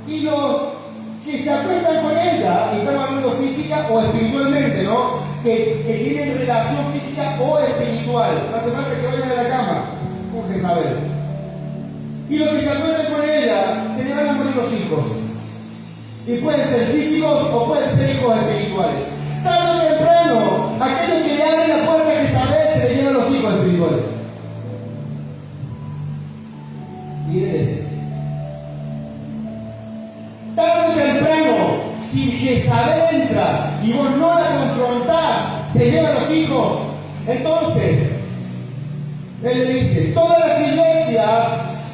Y los que se acuestan con ella, y estamos hablando física o espiritualmente, ¿no? Que tienen relación física o espiritual. No hace falta que vayan a la cama con Jezabel. Y los que se acuestan con ella, se le van a morir los hijos. Y pueden ser físicos o pueden ser hijos espirituales. Tarde o temprano, aquellos que le abren la puerta a Jezabel se le llevan los hijos espirituales. Y es. Tarde o temprano, si Jezabel entra y vos no la confrontás, se lleva los hijos. Entonces, él le dice, todas las iglesias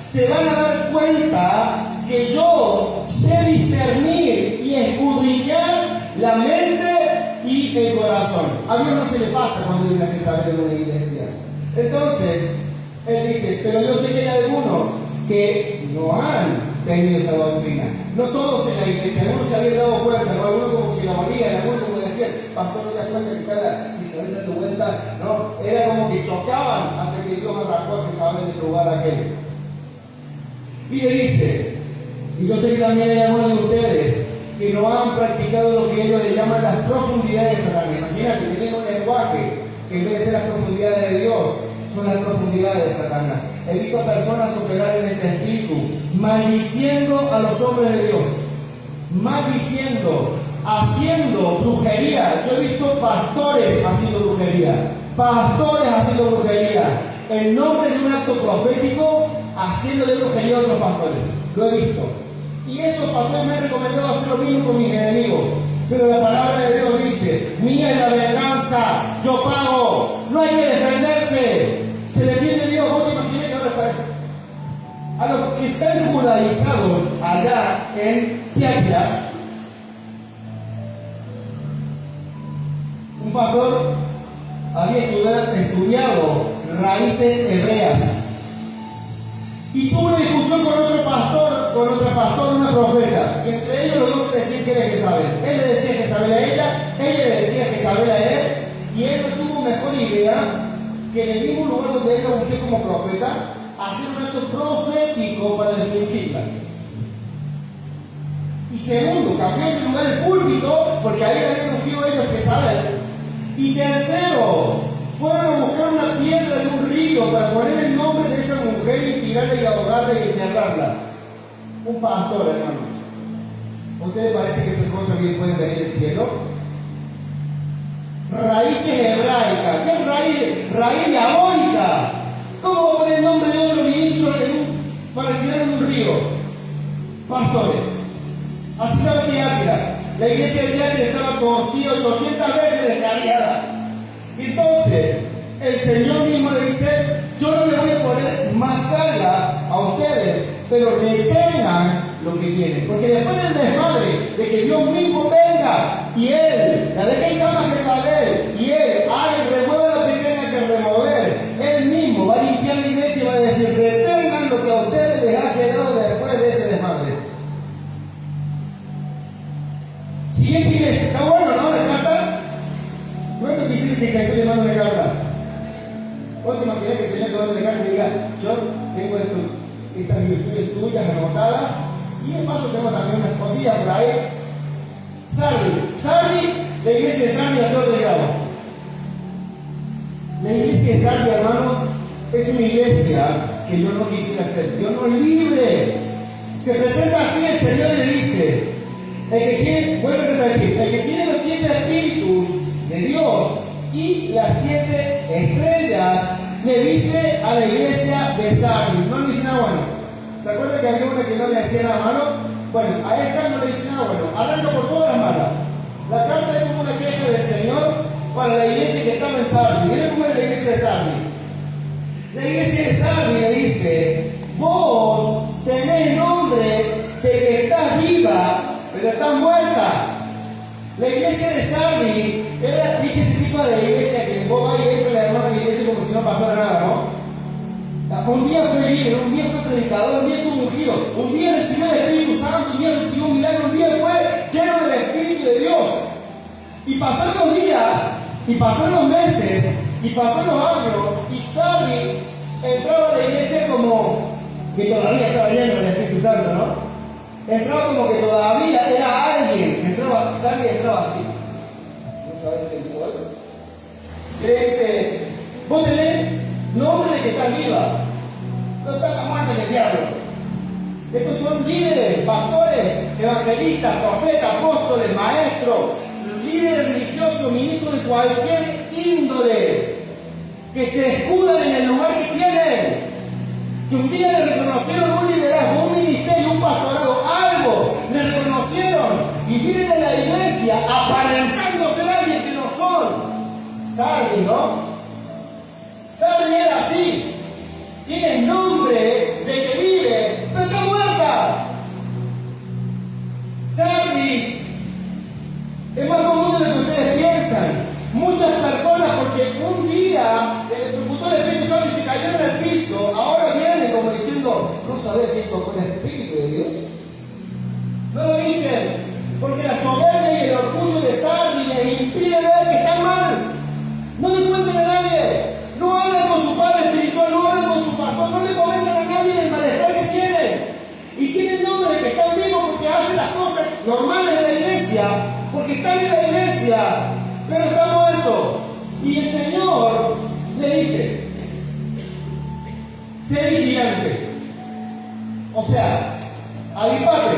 se van a dar cuenta que yo sé discernir y escudriñar la mente y el corazón. A Dios no se le pasa cuando viene a Jezabel en una iglesia. Entonces, él dice, pero yo sé que hay algunos que no han tenido esa doctrina. No todos en la iglesia, algunos se habían dado cuenta, ¿no? Algunos como que la morían, algunos como decían, pastor, no te das cuenta que cada Isabel da tu vuelta, ¿no? Era como que chocaban hasta que Dios arrancó a Jezabel del lugar aquel. Y le dice, y yo sé que también hay algunos de ustedes que no han practicado lo que ellos le llaman las profundidades de Satanás. Imagínate, tienen un lenguaje que en vez de ser las profundidades de Dios, son las profundidades de Satanás. He visto personas operar en este espíritu, maldiciendo a los hombres de Dios, maldiciendo, haciendo brujería. Yo he visto pastores haciendo brujería, en nombre de un acto profético, haciéndole brujería a otros pastores. Lo he visto. Y esos pastores me han recomendado hacer lo mismo con mis enemigos. Pero la palabra de Dios dice, mía es la venganza, yo pago, no hay que defenderse. Se defiende Dios. ¿Vos te imaginas que ahora a los que están judaizados allá en Tiatira, pastor había estudiado raíces hebreas y tuvo una discusión con otro pastor, una profeta, y entre ellos los dos decían que era Jezabel. Él le decía Jezabel a ella le decía Jezabel a él, y él no tuvo mejor idea que en el mismo lugar donde él lo ungió como profeta, hacer un acto profético para desurgirla. Y segundo, cambió de lugar el púlpito, porque ahí habían ungido ellos Jezabel. Y tercero, fueron a buscar una piedra de un río para poner el nombre de esa mujer y tirarla y ahogarla y enterrarla. Un pastor, hermanos. ¿A usted le parece que esas cosas bien pueden venir del cielo? Raíces hebraicas. ¿Qué es raíz? Raíz diabólica. ¿Cómo va a poner el nombre de otro ministro para tirar en un río? Pastores. Así estaba Tiátira. La iglesia de Tiátira estaba torcida 800 veces descarriada. Entonces, el Señor mismo le dice: yo no le voy a poner más carga a ustedes, pero retengan lo que tienen. Porque después del desmadre de que Dios mismo venga y Él la deje en cama a Jezabel y Él haga y remueva lo que tenga que remover, Él mismo va a limpiar la iglesia y va a decir: retengan lo que a ustedes les ha quedado después de ese desmadre. Siguiente iglesia. Está bueno, ¿no? La carta. ¿Cuánto quisiste que el Señor le mande una carta? ¿Vos te imaginas que el Señor te mande una carta y diga: yo tengo estas virtudes tuyas anotadas, y de paso tengo también unas cosillas por ahí? Sardi, la iglesia de Sardi a todo grado. La iglesia de Sardi, hermanos, es una iglesia que Dios no quisiera hacer. Dios no es libre. Se presenta así el Señor y le dice: el que tiene, vuelvo a repetir, el que tiene los 7 espíritus de Dios y las 7 estrellas, le dice a la iglesia de Sardi. No le dice nada bueno. ¿Se acuerdan que había una que no le hacía nada malo? Bueno, a esta no le dice nada bueno. Arranca por todas las malas. La carta es como una queja del Señor para la iglesia que estaba en Sardi. Miren cómo es la iglesia de Sardi. La iglesia de Sardi le dice: vos tenés nombre de que estás viva, pero estás muerta. La iglesia de Sardi era, ¿viste ese tipo de iglesia que vos vas y entras la hermana de la iglesia como si no pasara nada, no? Un día fue líder, un día fue predicador, un día estuvo ungido, un día recibió el Espíritu Santo, un día recibió un milagro, un día fue lleno del Espíritu de Dios. Y pasaron los días, y pasaron los meses, y pasaron los años, y Sardi entraba a la iglesia como que todavía estaba lleno del Espíritu Santo, ¿no? Entraba como que todavía era alguien, Sardi entraba así. ¿No sabes quién soy? Le dice: vos tenés nombre de que estás viva, no estás muerta en el diablo. Estos son líderes, pastores, evangelistas, profetas, apóstoles, maestros, líderes religiosos, ministros de cualquier índole, que se escudan en el lugar que tienen, que un día le reconocieron un liderazgo, un ministerio, un pastorado, algo, le reconocieron y vienen a la iglesia aparentando ser alguien que no son. Sardi, ¿no? Sardi era así. Tiene nombre de que vive, pero está muerta. Sardis es más común de lo que ustedes piensan. Muchas personas, porque un día el ejecutor del Espíritu Santo y se cayeron en el piso, ahora vienen como diciendo: no sabés quién tocó el Espíritu de Dios. No lo dicen porque la soberbia y el orgullo de Sardi les impide ver que están mal. No le cuenten a nadie. No hablan con su padre espiritual, no hablan con su pastor, no le comentan a nadie el malestar que tienen. Y tienen nombre de que están vivos porque hacen las cosas normales de la iglesia, porque están en la iglesia, pero están muertos. Y el Señor le dice: sé vigilante. O sea, avivate,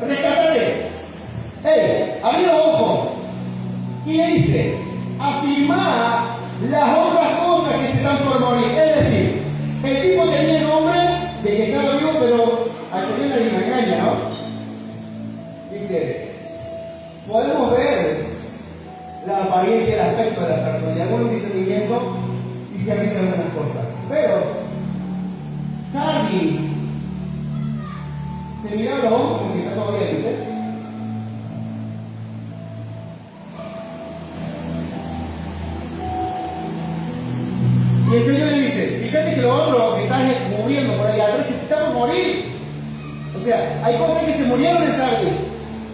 rescatate. Abrí los ojos. Y le dice: afirmá las otras cosas que se están por morir. Es decir, el tipo tenía el nombre de que estaba vivo, pero al Señor nadie me engaña, ¿no? Dice: podemos ver la apariencia y el aspecto de la persona, y algunos discernimiento, y se han visto algunas cosas. Pero Sardi te miraba los ojos como que está todavía, ¿viste? Hay cosas que se murieron en Sardis,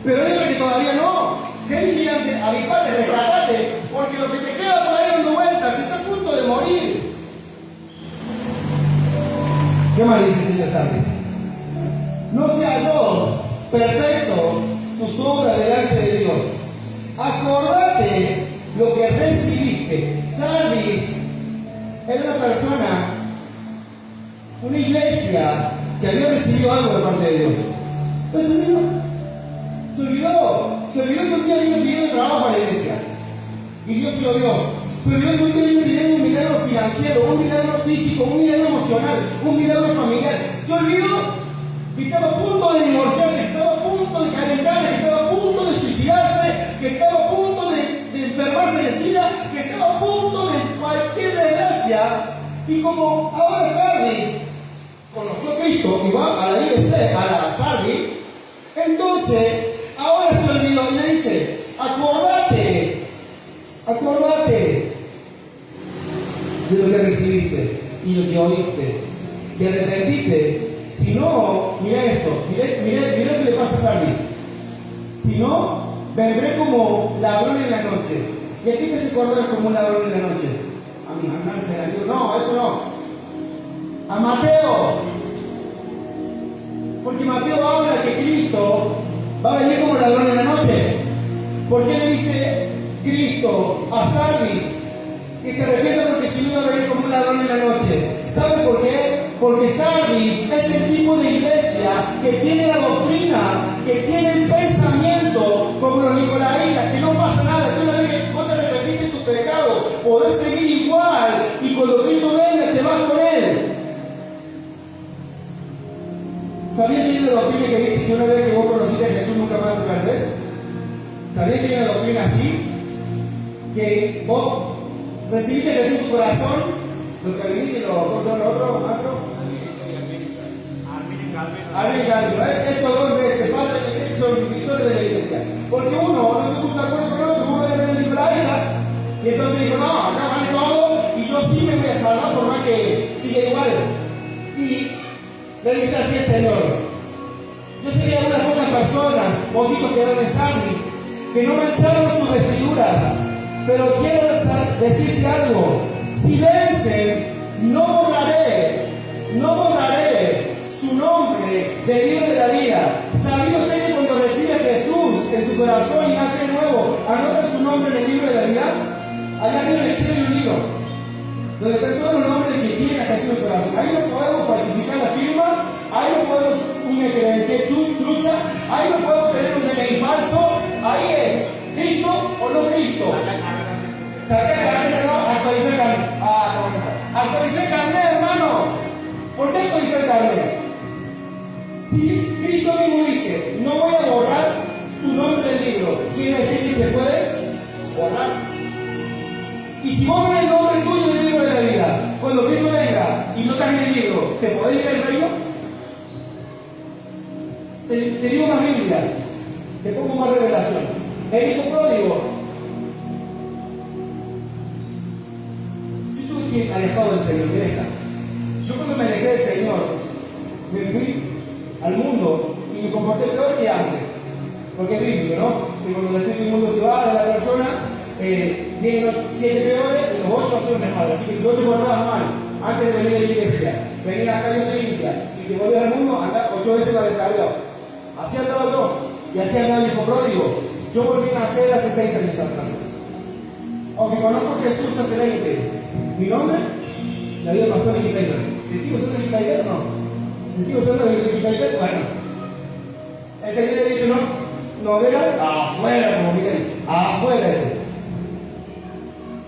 pero hay otras que todavía no. Sé vigilante, avivate, rescatate, porque lo que te queda por ahí dando vueltas está a punto de morir. ¿Qué más dice el Señor Sardis? No se halló perfecto tus obras delante de Dios. Acordate lo que recibiste. Sardis era una persona, una iglesia que había recibido algo de parte de Dios. Pero se olvidó. Se olvidó que un día vino pidiendo trabajo a la iglesia. Y Dios se lo dio. Se olvidó que un día vino pidiendo un milagro financiero, un milagro físico, un milagro emocional, un milagro familiar. Se olvidó que estaba a punto de divorciarse, que estaba a punto de caer en cana, que estaba a punto de suicidarse, que estaba a punto de enfermarse de sida, que estaba a punto de cualquier desgracia. Y como ahora Sardis conoció a Cristo y va a la IBC, a la Sardis, entonces ahora se olvidó y le dice: acordate de lo que recibiste y lo que oíste, te arrepentiste. Si no, mira esto, mira lo que le pasa a Sardis. Si no, vendré como ladrón en la noche. ¿Y a ti que se acuerda como un ladrón en la noche? A mi hermano se la dio. No, eso no. A Mateo. Porque Mateo habla que Cristo va a venir como ladrón en la noche. ¿Por qué le dice Cristo a Sardis que se arrepienta? Porque si no iba a venir como un ladrón en la noche. ¿Saben por qué? Porque Sardis es el tipo de iglesia que tiene la doctrina, que tiene el pensamiento como los nicolaitas, que no pasa nada. Tú una vez que vos te arrepentiste de tu pecado, podés seguir igual y cuando Cristo venga te vas con Él. ¿Sabías que hay una doctrina que dice que una vez que vos conociste a Jesús nunca más te perdés? ¿Sabías que hay una doctrina así? Que vos recibiste a Jesús en tu corazón. Los calvinistas y ¿cómo se llama el otro? Eso dos veces, padre de la iglesia, son divisores de la iglesia. Porque uno no se puso de acuerdo con otro, uno debe venir para la isla. Y entonces dijo: no, acá vale todo y yo sí me voy a salvar por más que siga igual. Y le dice así el Señor: yo sé que hay unas pocas personas, poquitos quedaron en Sardis, que no mancharon sus vestiduras, pero quiero decirte algo: si vencen, no borraré su nombre del libro de la vida. ¿Sabía usted que cuando recibe a Jesús en su corazón y nace de nuevo, anotan su nombre en el libro de la vida? Allá arriba en el cielo hay un libro donde están todos los nombres de quien tienen a Jesús en el corazón. Ahí no podemos falsificar la firma, ahí no podemos una credencial trucha, ahí no podemos tener un DNI falso. Ahí es Cristo o no Cristo. Saca carnet, no, actualiza el carnet. Actualiza el carnet, hermano. ¿Por qué actualiza el carnet? Si Cristo mismo dice: no voy a borrar tu nombre del libro, quiere decir que se puede borrar. Y si borran el nombre tuyo del libro de la vida, cuando Cristo venga y no estás en el libro, ¿te podés ir al reino? Te digo más Biblia, te pongo más revelación. El hijo pródigo, yo estuve alejado del Señor, mira esta. Yo cuando me alejé del Señor, me fui al mundo y me comporté peor que antes. Porque es bíblico, ¿no? Que cuando el espíritu inmundo se va de la persona, vienen los 7 peores y los 8 son mejores. Así que si vos te portabas mal antes de venir a la iglesia, venir acá Dios te limpia y te vuelves al mundo, anda 8 veces para descargar. Así andaba yo y así andaba el hijo pródigo. Yo volví a nacer hace 6 años atrás. Aunque conozco a Jesús hace 20, mi nombre, la vida pasó en Wikipedia. ¿Si sigo siendo Wikipedia? No. ¿Si sigo siendo Wikipedia? Bueno. El Señor le ha dicho: no, novela, afuera, como Miguel, afuera.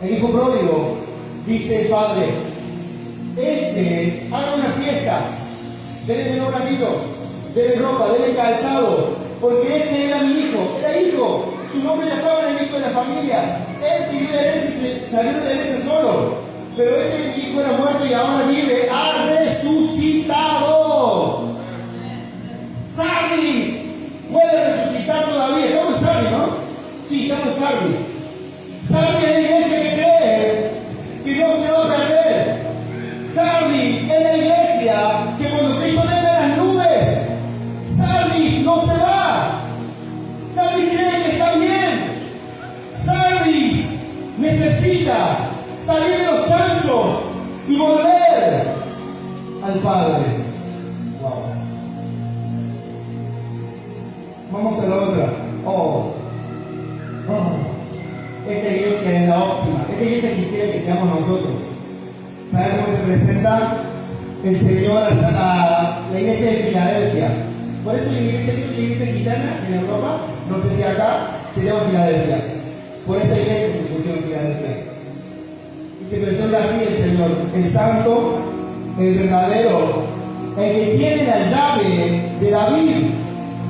El hijo pródigo dice el padre: haga una fiesta, denle un anillo, denle ropa, denle calzado, porque era mi hijo, era hijo, su nombre ya estaba en el hijo de la familia. Él pidió la herencia y salió de la herencia solo. Pero mi hijo era muerto y ahora vive, ha resucitado. Sardis puede resucitar todavía. Estamos en Sardis, ¿no? Sí, estamos en Sardis. Sardis es la iglesia que cree que no se va a perder. Sardis es la iglesia que cuando Cristo venga en las nubes, Sardis salir de los chanchos y volver al Padre. Wow. Vamos a la otra. Esta iglesia es la óptima. Esta iglesia quisiera que seamos nosotros. ¿Saben cómo se presenta el Señor a la iglesia de Filadelfia? Por eso la iglesia gitana en Europa, no sé si acá, se llama Filadelfia. Por esta iglesia se pusieron Filadelfia. Y se presenta así el Señor, el santo, el verdadero, el que tiene la llave de David,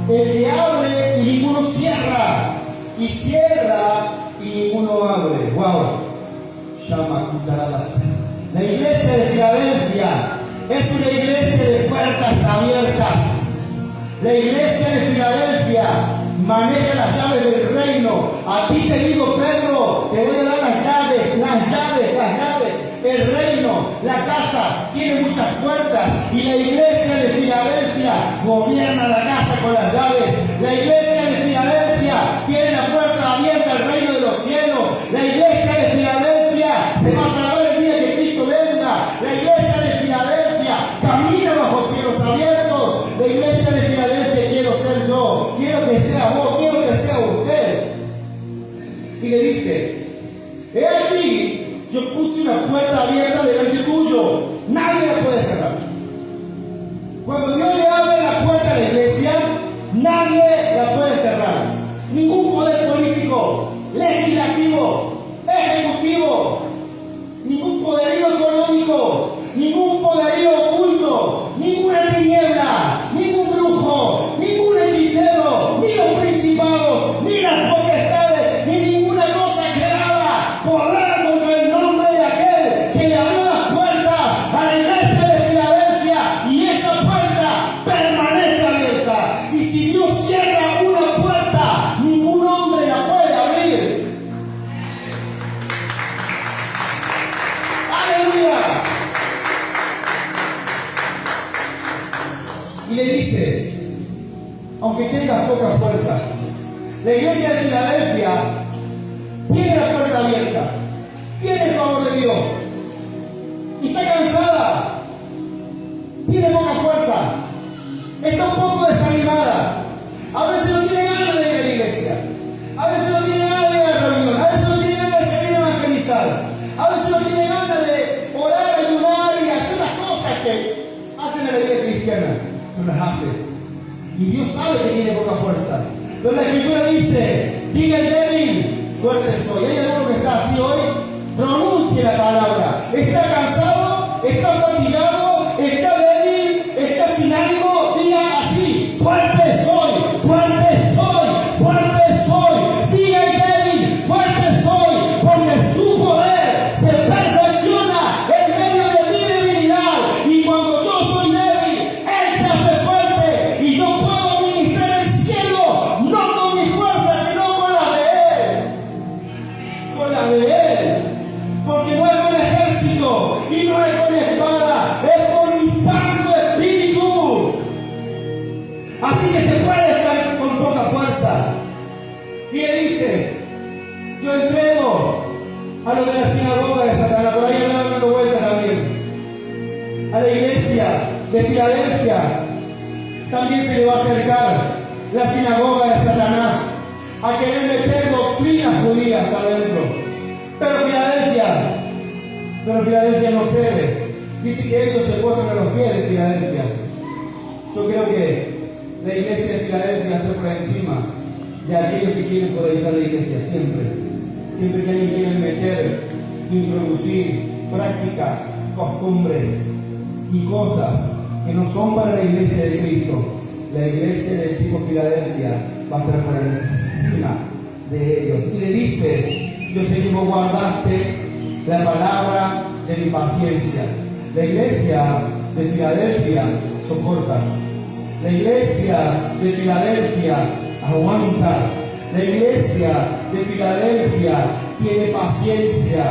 el que abre y ninguno cierra, y cierra y ninguno abre. Wow. Llama Cutarabas. La iglesia de Filadelfia es una iglesia de puertas abiertas. La iglesia de Filadelfia maneja las llaves del reino. A ti te digo, Pedro, te voy a dar las llaves. El reino, la casa, tiene muchas puertas y la iglesia de Filadelfia gobierna la casa con las llaves. La iglesia de Filadelfia tiene la puerta abierta al reino de los cielos. La iglesia de Filadelfia se va a salvar el día que Cristo venga. La iglesia de Filadelfia camina bajo cielos abiertos. La iglesia de Filadelfia quiero ser yo, quiero que sea vos, quiero que sea usted. Y le dice, he aquí, yo puse una puerta abierta delante tuyo, nadie la puede cerrar. Cuando Dios le abre la puerta a la iglesia, nadie la puede cerrar. Ningún poder político, legislativo, ejecutivo, ningún poderío económico, ningún poderío oculto, ninguna tiniebla, ningún brujo, ningún hechicero, ni los principados, ni las potestades, ni ninguna cosa creada podrá contra el nombre de aquel que le abrió las puertas a la iglesia de Filadelfia, y esa puerta permanece abierta. Y si Dios cierra una puerta, ningún hombre la puede abrir. ¡Aleluya! Y le dice, aunque tengas poca fuerza, la iglesia de Filadelfia tiene la puerta abierta, tiene el favor de Dios, y está cansada, tiene poca fuerza, está un poco desanimada, a veces no tiene ganas de ir a la iglesia, a veces no tiene ganas de ir a la reunión, a veces no tiene ganas de salir a evangelizar, a veces no tiene ganas de orar, ayunar y hacer las cosas que hacen en la vida cristiana, no las hace. Y Dios sabe que tiene poca fuerza. Pero la Escritura dice, diga el débil, fuerte soy. ¿Hay alguno que está así hoy? Pronuncie la palabra. ¿Está cansado? ¿Está fatigado? ¿Está débil? ¿Está sin ánimo? Diga así, fuerte soy, fuerte soy, fuerte soy. Diga el débil, fuerte soy, porque su poder se perfecciona en medio de mi debilidad. Y cuando yo soy débil, Él se hace fuerte y yo puedo ministrar el cielo, no con mi fuerza, sino con la de Él. Con la de Él. Porque no es con ejército y no es con espada, es con mi Santo Espíritu. Así que se puede estar con poca fuerza. Y le dice, yo entrego a los de la sinagoga de Satanás, por ahí andaban dando vueltas también. A la iglesia de Filadelfia también se le va a acercar la sinagoga de Satanás a querer meter doctrinas judías adentro. Pero Filadelfia no cede. Dice que ellos se postran a los pies de Filadelfia. Yo creo que la iglesia de Filadelfia está por encima de aquellos que quieren judaizar la iglesia, siempre que alguien quiere meter, introducir prácticas, costumbres y cosas que no son para la iglesia de Cristo. La iglesia del tipo Filadelfia va a estar por encima de ellos. Y le dice, yo sé que vos guardaste la palabra de mi paciencia. La iglesia de Filadelfia soporta. La iglesia de Filadelfia aguanta. La iglesia de Filadelfia tiene paciencia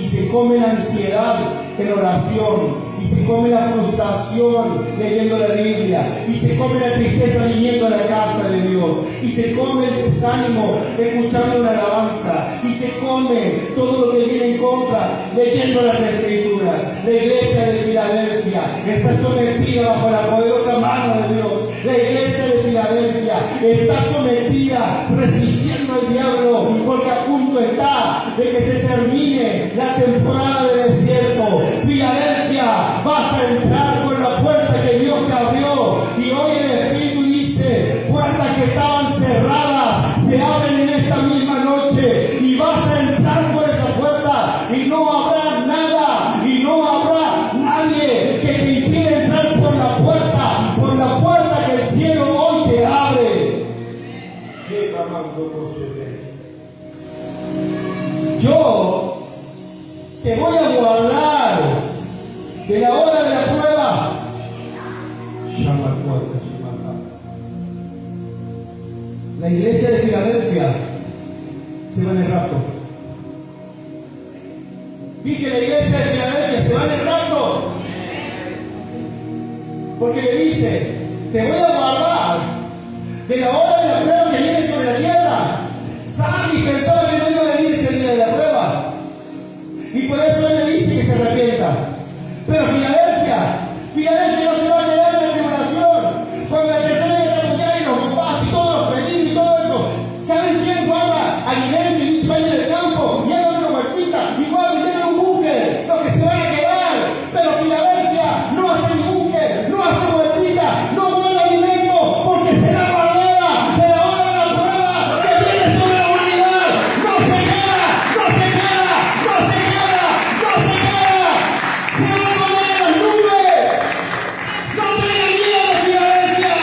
y se come la ansiedad en oración y y se come la frustración leyendo la Biblia, y se come la tristeza viniendo a la casa de Dios, y se come el desánimo escuchando una alabanza, y se come todo lo que viene en contra leyendo las Escrituras. La iglesia de Filadelfia está sometida bajo la poderosa mano de Dios. La iglesia de Filadelfia está sometida resistiendo al diablo, porque a punto está de que se termine la temporada de desierto. Filadelfia, vas a entrar por la puerta que Dios te abrió, y hoy el Espíritu dice: puertas que estaban cerradas se abren en esta misma noche, y vas a entrar por esa puerta, y no habrá nada, y no habrá nadie que te impida entrar por la puerta que el cielo hoy te abre. Yo te voy a guardar de la hora de la prueba. La iglesia de Filadelfia se va en el rapto. Vi que la iglesia de Filadelfia se va en el rapto, porque le dice: te voy a guardar de la hora de la prueba que viene sobre la tierra. Sardis pensaba que no iba a venir ese día de la prueba, y por eso él le dice que se arrepienta. Pero Filadelfia no se va a quedar en la tribulación. Cuando la tercera guerra mundial y los bombazos y todos los peligros y todo eso, ¿saben quién guarda alimento y se vaya del campo y haga una huertita y guarda y tenga un búnker? Los que se van a quedar. Pero Filadelfia no hace búnker, no hace huertita, no guarda alimento, porque será guardada de la hora de la prueba que viene sobre la humanidad. No se queda. Se va a comer en las nubes. No tengan miedo de Filadelfia,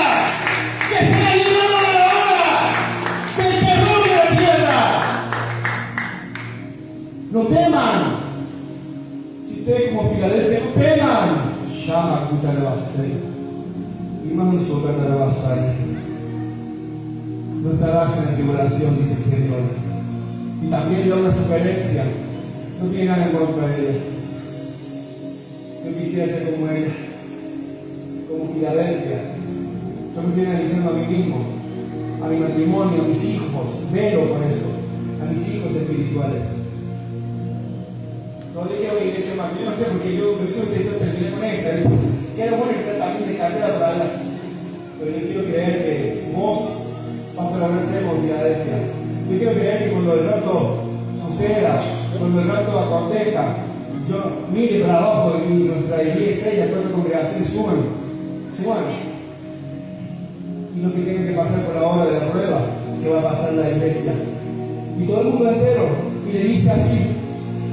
que se ha librado de la hora del terror de la tierra. No teman. Si ustedes como Filadelfia no teman, llama Cutarabasai y más un Socatarabasai. No estarás en la tribulación, dice el Señor. Y también le da una sugerencia. No tiene nada en contra de ella. Yo quisiera ser como ella, como Filadelfia. Yo me estoy analizando a mí mismo, a mi matrimonio, a mis hijos, velo por eso, a mis hijos espirituales. No dije a una iglesia más, yo no sé, porque yo terminé con esta. Que era bueno que también de carrera para allá. Pero yo quiero creer que vos vas a lograr ser como Filadelfia. Yo quiero creer que cuando el rapto suceda, cuando el rapto acontezca, yo mire para abajo y nuestra iglesia y las cuatro congregaciones suban. Y no que tengan que pasar por la hora de la prueba que va a pasar la iglesia. Y todo el mundo entero. Y le dice así: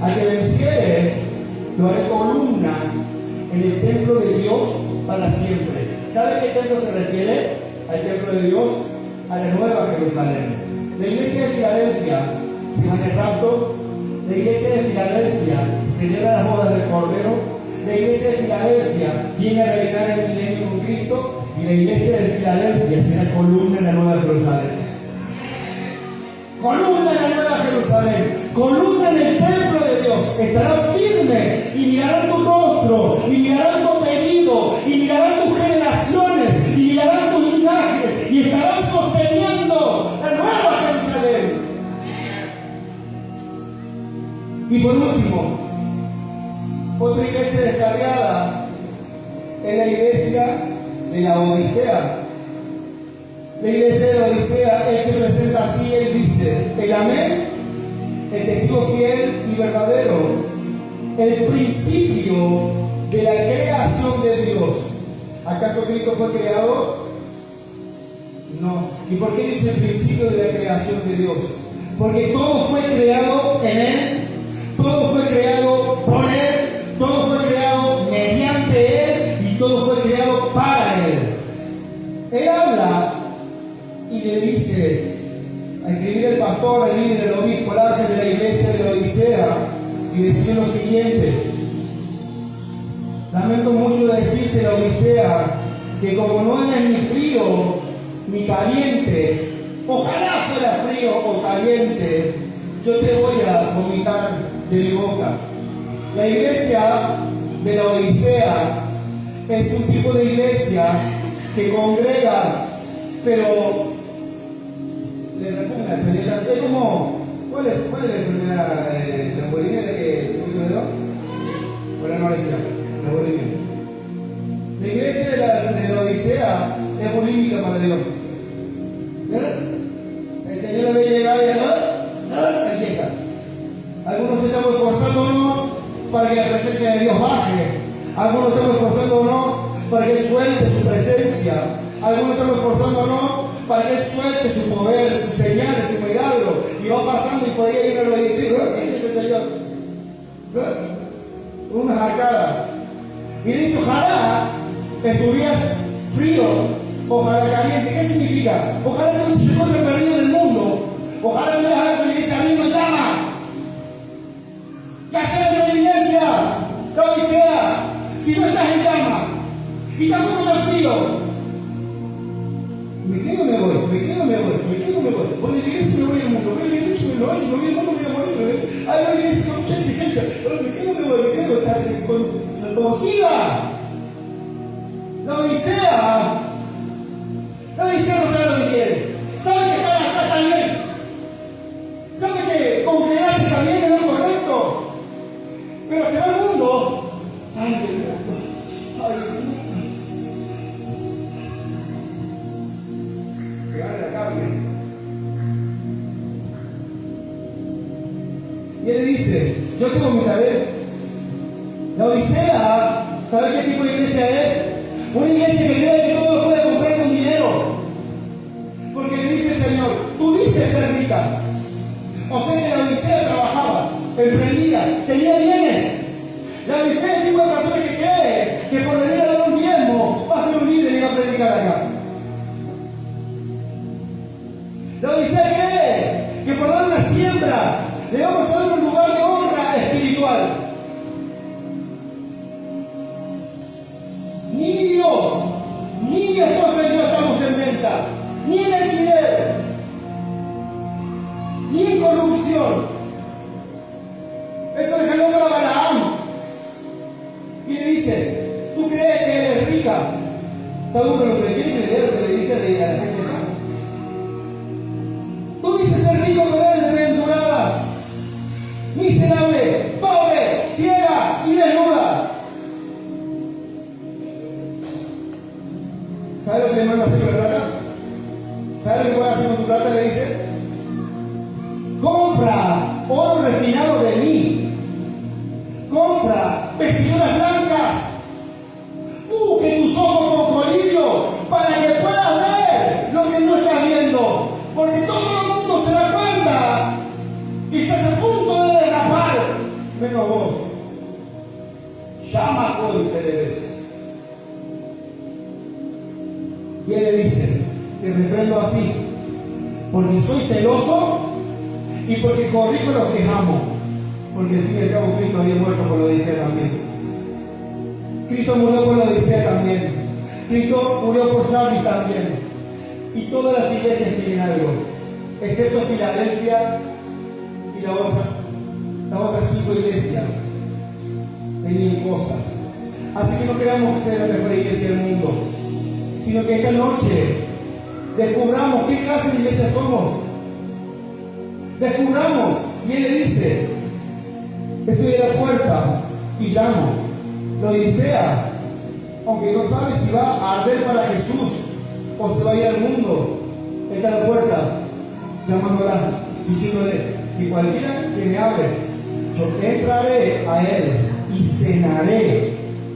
al que venciere, lo haré columna en el templo de Dios para siempre. ¿Sabe a qué templo se refiere? Al templo de Dios, a la nueva Jerusalén. La iglesia de Filadelfia se va en el rapto. La iglesia de Filadelfia celebra las bodas del Cordero. La iglesia de Filadelfia viene a reinar el milenio con Cristo. Y la iglesia de Filadelfia será columna en la nueva Jerusalén. Columna en la nueva Jerusalén. Columna en el templo de Dios. Estará firme y mirarán tu rostro, y mirarán tu apellido, y mirarán tus generaciones, y mirarán tus linajes, y estarán sosteniendo la nueva Jerusalén. Y por último, otra iglesia descarriada es la iglesia de la Odisea. La iglesia de la Odisea, él se presenta así, él dice: el amén, el testigo fiel y verdadero, el principio de la creación de Dios. ¿Acaso Cristo fue creado? No. ¿Y por qué dice el principio de la creación de Dios? Porque todo fue creado en Él. Todo fue creado por Él, todo fue creado mediante Él y todo fue creado para Él. Él habla y le dice a escribir el pastor, el líder, el obispo, el ángel de la iglesia de la Odisea, y decir lo siguiente: lamento mucho decirte, la Odisea, que como no eres ni frío ni caliente, ojalá fuera frío o caliente, yo te voy a vomitar de mi boca. La iglesia de la Odisea es un tipo de iglesia que congrega, pero le repugna. Es como, ¿cuál es la enfermedad? ¿La bulimia la que se me quedó? ¿O la anorexia? La bulimia. La iglesia de la Odisea es bulímica para Dios. El Señor debe llegar y empieza. Algunos estamos esforzándonos para que la presencia de Dios baje. Algunos estamos esforzándonos para que Él suelte su presencia. Algunos estamos esforzándonos para que Él suelte su poder, sus señales, su milagro. Y va pasando y por ahí hay uno y dice, ¿quién es el Señor? Una arcadas. Y le dice, ojalá estuvieras frío, ojalá caliente. ¿Qué significa? Ojalá no te encuentres perdido en el mundo. Ojalá no veas a la iglesia abriendo llama. ¿Qué hacer en la iglesia? La Odisea. Si no estás en llama y tampoco estás frío, me quedo, me voy. Voy a la iglesia y me voy al mundo. Voy a la iglesia y me voy, si me voy al mundo me voy a morir. Ay, la iglesia son mucha exigencia. Pero me quedo, estás reconocida. La Odisea no sabe lo que quiere. Sabe que estar acá está bien. Sabe que congregarse también es lo correcto. Pero se va al mundo. Ay, el mundo. Pegarle la carne. Y él le dice, yo tengo mi tarea. La Odisea, ¿sabe qué tipo de iglesia es? Una iglesia que cree que todo lo puede comprar con dinero. Porque le dice el Señor, tú dices ser rica. O sea que la Odisea trabajaba, emprendía, tenía bienes. La Odisea es el tipo de persona que cree que por venir a dar un diezmo va a ser un líder y va a predicar acá. La Odisea cree que por dar una siembra le vamos a dar un lugar de honra espiritual. Ni Dios, ni mi esposa y yo estamos en venta, ni en alquiler, ni en corrupción. Eso le ganó para Balaam. Y le dice, ¿tú crees que eres rica? Está duro lo que quiere leer lo que le dice a la gente acá. Tú dices ser rico, pero eres desventurada, miserable, pobre, ciega y desnuda. ¿Sabe lo que le manda a hacer con la plata? ¿Sabe lo que puede hacer con tu plata? Le dice, compra oro refinado de mí, compra vestiduras blancas, unge tus ojos con colillo para que puedas ver lo que no estás viendo, porque todo el mundo se da cuenta y estás a punto de derrapar, menos vos. Llama hoy te debes. Y él le dice, te reprendo así, porque soy celoso y porque corrijo a los que amo, porque al fin y al cabo Cristo había muerto por la Odisea también. Cristo murió por la Odisea también. Cristo murió por Sardis también. Y todas las iglesias tienen algo, excepto Filadelfia y las otras 5 iglesias tenían cosas. Así que no queramos ser la mejor iglesia del mundo, sino que esta noche descubramos qué clase de iglesia somos. Descubramos. Y él le dice, estoy a la puerta y llamo. La Odisea, aunque no sabe si va a arder para Jesús o se va a ir al mundo, está a la puerta llamándola, diciéndole que cualquiera que me hable, yo entraré a él y cenaré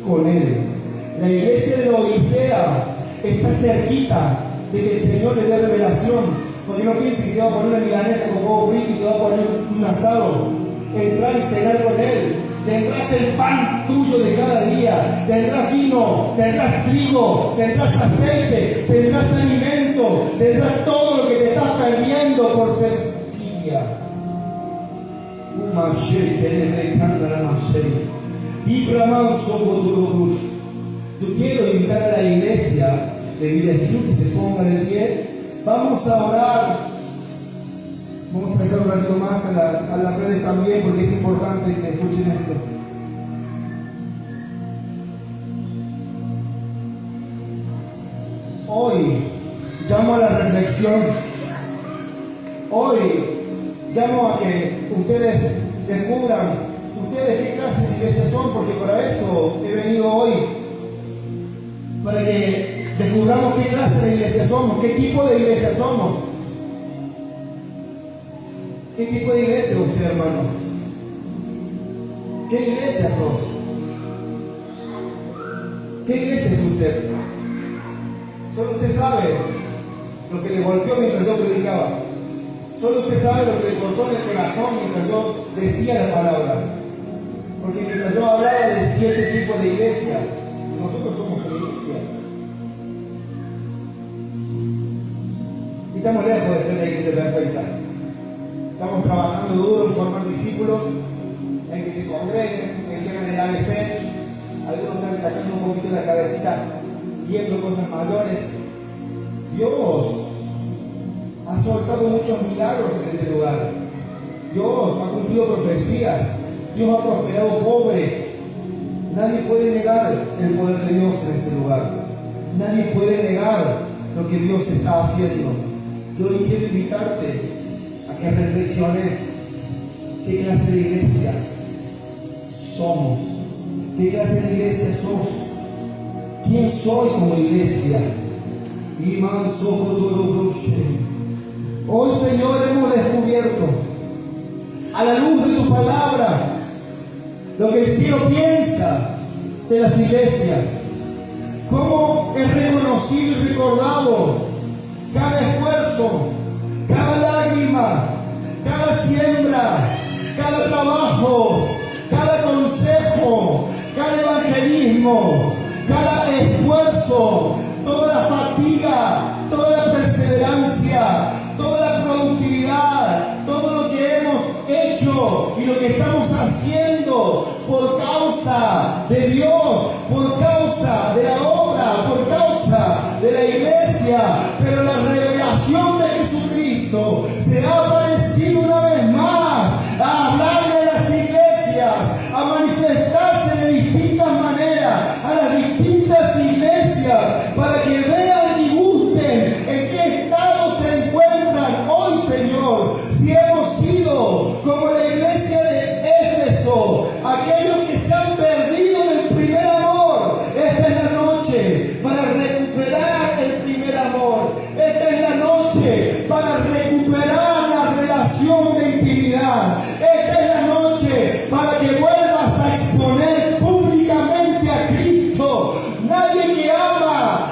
con él. La iglesia de la Odisea está cerquita de que el Señor le dé revelación. Porque no piense que te va a poner una milanesa con huevo frito y te va a poner un asado. Entrar y cenar con Él. Tendrás el pan tuyo de cada día. Tendrás vino, tendrás trigo, tendrás aceite, tendrás alimento, tendrás todo lo que te estás perdiendo por ser tibia. Yo quiero invitar a la iglesia de Vida Club que se ponga de pie. Vamos a orar. Vamos a echar un ratito más a las redes también, porque es importante que escuchen esto. Hoy llamo a la reflexión. Hoy llamo a que ustedes descubran ustedes qué clase de iglesia son, porque para eso he venido hoy, para que descubramos qué clase de iglesia somos, qué tipo de iglesia somos. ¿Qué tipo de iglesia es usted, hermano? ¿Qué iglesia sos? ¿Qué iglesia es usted? Solo usted sabe lo que le golpeó mientras yo predicaba. Solo usted sabe lo que le cortó en el corazón mientras yo decía la palabra. Porque mientras yo hablaba de 7 tipos de iglesias, nosotros somos una iglesia. Y estamos lejos de ser la iglesia perfecta. Estamos trabajando duro en formar discípulos, en que se congreguen, en que hagan el ABC. Algunos están sacando un poquito la cabecita, viendo cosas mayores. Dios ha soltado muchos milagros en este lugar. Dios ha cumplido profecías. Dios ha prosperado pobres. Nadie puede negar el poder de Dios en este lugar. Nadie puede negar lo que Dios está haciendo. Yo hoy quiero invitarte a que reflexiones qué clase de iglesia somos, qué clase de iglesia sos, quién soy como iglesia. Hoy, Señor, hemos descubierto a la luz de tu palabra lo que el cielo piensa de las iglesias, cómo es reconocido y recordado cada esfuerzo, cada lágrima, cada siembra, cada trabajo, cada consejo, cada evangelismo, cada esfuerzo, toda la fatiga, toda la perseverancia, toda la productividad, todo lo que hemos hecho y lo que estamos haciendo por causa de Dios, por causa de la obra, por causa de la iglesia. Pero la revelación de Jesucristo se ha aparecido una vez más a hablarle a las iglesias, a manifestarse de distintas maneras a las distintas iglesias, para que vean y gusten en qué estado se encuentran hoy, Señor. Si hemos sido como la iglesia de Éfeso, aquellos que se han perdido del primer amor, esta es la noche para recuperar el primer amor. Esta es la noche para recuperar la relación de intimidad. Esta es la noche para que vuelvas a exponer públicamente a Cristo. Nadie que ama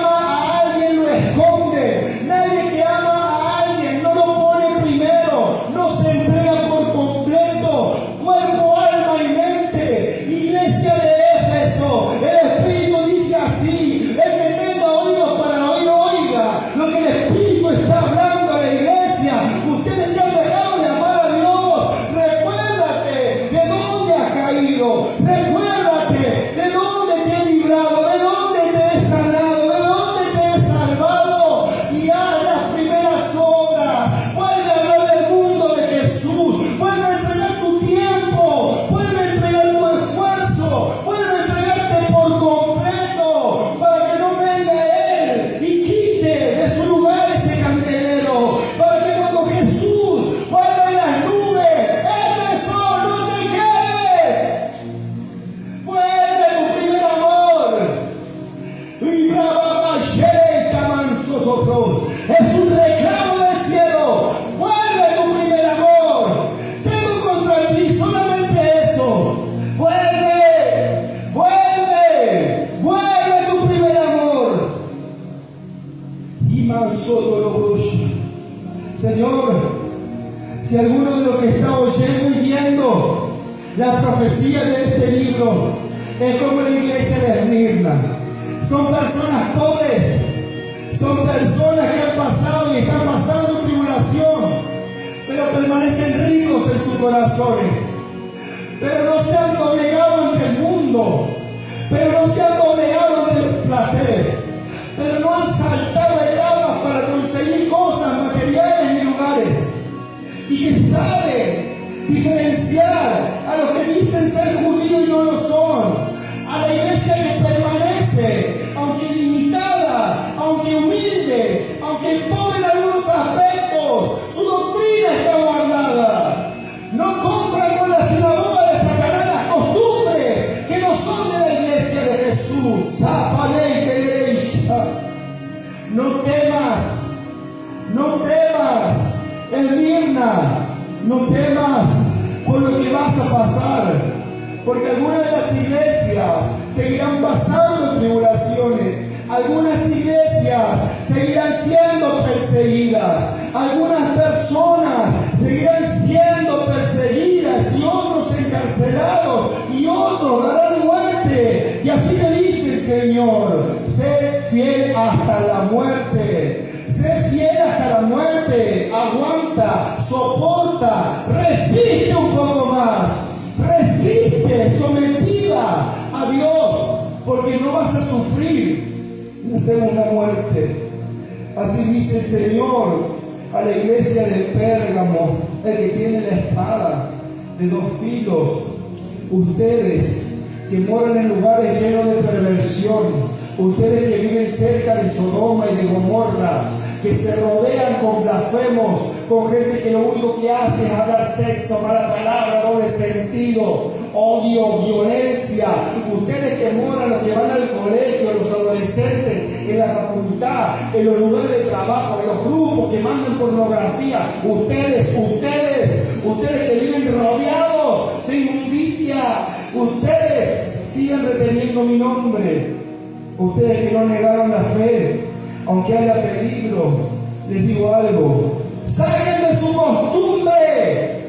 a alguien lo esconde. Nadie que ama a alguien no lo pone primero, no se entrega por completo, cuerpo, alma y mente. Iglesia de Éfeso, el Espíritu dice así: el que tenga oídos para oír, oiga lo que el Espíritu está hablando a la iglesia. Ustedes que han dejado de amar a Dios, recuérdate de dónde has caído, recuérdate de dónde te he librado, de dónde te he sanado, de dónde te he salvado, y haz las primeras obras. Vuelve a hablar del mundo de Jesús, vuelve a entregar tu tiempo, vuelve a entregar tu esfuerzo, vuelve a entregarte por completo, para que no venga Él y quite de su lugar ese candelero, para que cuando Jesús vuelva en las nubes, Éfeso, no te quedes. Vuelve a tu primer amor. Y es un reclamo del cielo. Vuelve a tu primer amor. Tengo contra ti solamente eso. Vuelve a tu primer amor. Y Señor, si alguno de los que está oyendo y viendo las profecías de este libro es como la iglesia de Esmirna, son personas pobres, son personas que han pasado y están pasando tribulación, pero permanecen ricos en sus corazones, pero no se han doblegado ante el mundo, pero no se han doblegado ante los placeres, pero no han saltado etapas para conseguir cosas materiales ni lugares, y que saben diferenciar a los que dicen ser judíos y no lo son, a la iglesia que permanece, aunque limitada, aunque pobre en algunos aspectos, su doctrina está guardada. No compran con la sinagoga de Satanás las costumbres que no son de la iglesia de Jesús. No temas, no temas, Esmirna, no temas por lo que vas a pasar, porque algunas de las iglesias seguirán pasando tribulaciones, algunas iglesias seguirán siendo perseguidas, algunas personas seguirán siendo perseguidas y otros encarcelados y otros darán muerte. Y así te dice el Señor: sé fiel hasta la muerte, sé fiel hasta la muerte, aguanta, soporta, resiste un poco más, resiste, sometida a Dios, porque no vas a sufrir la segunda muerte. Así dice el Señor a la iglesia de Pérgamo, el que tiene la espada de dos filos. Ustedes que moran en lugares llenos de perversión, ustedes que viven cerca de Sodoma y de Gomorra, que se rodean con blasfemos, con gente que lo único que hace es hablar sexo, mala palabra, doble sentido, odio, violencia. Ustedes que moran, los que van al colegio, los adolescentes, en la facultad, en los lugares de trabajo, en los grupos que mandan pornografía, ustedes que viven rodeados de inmundicia, ustedes sigan reteniendo mi nombre. Ustedes que no negaron la fe, aunque haya peligro, les digo algo: saquen de su costumbre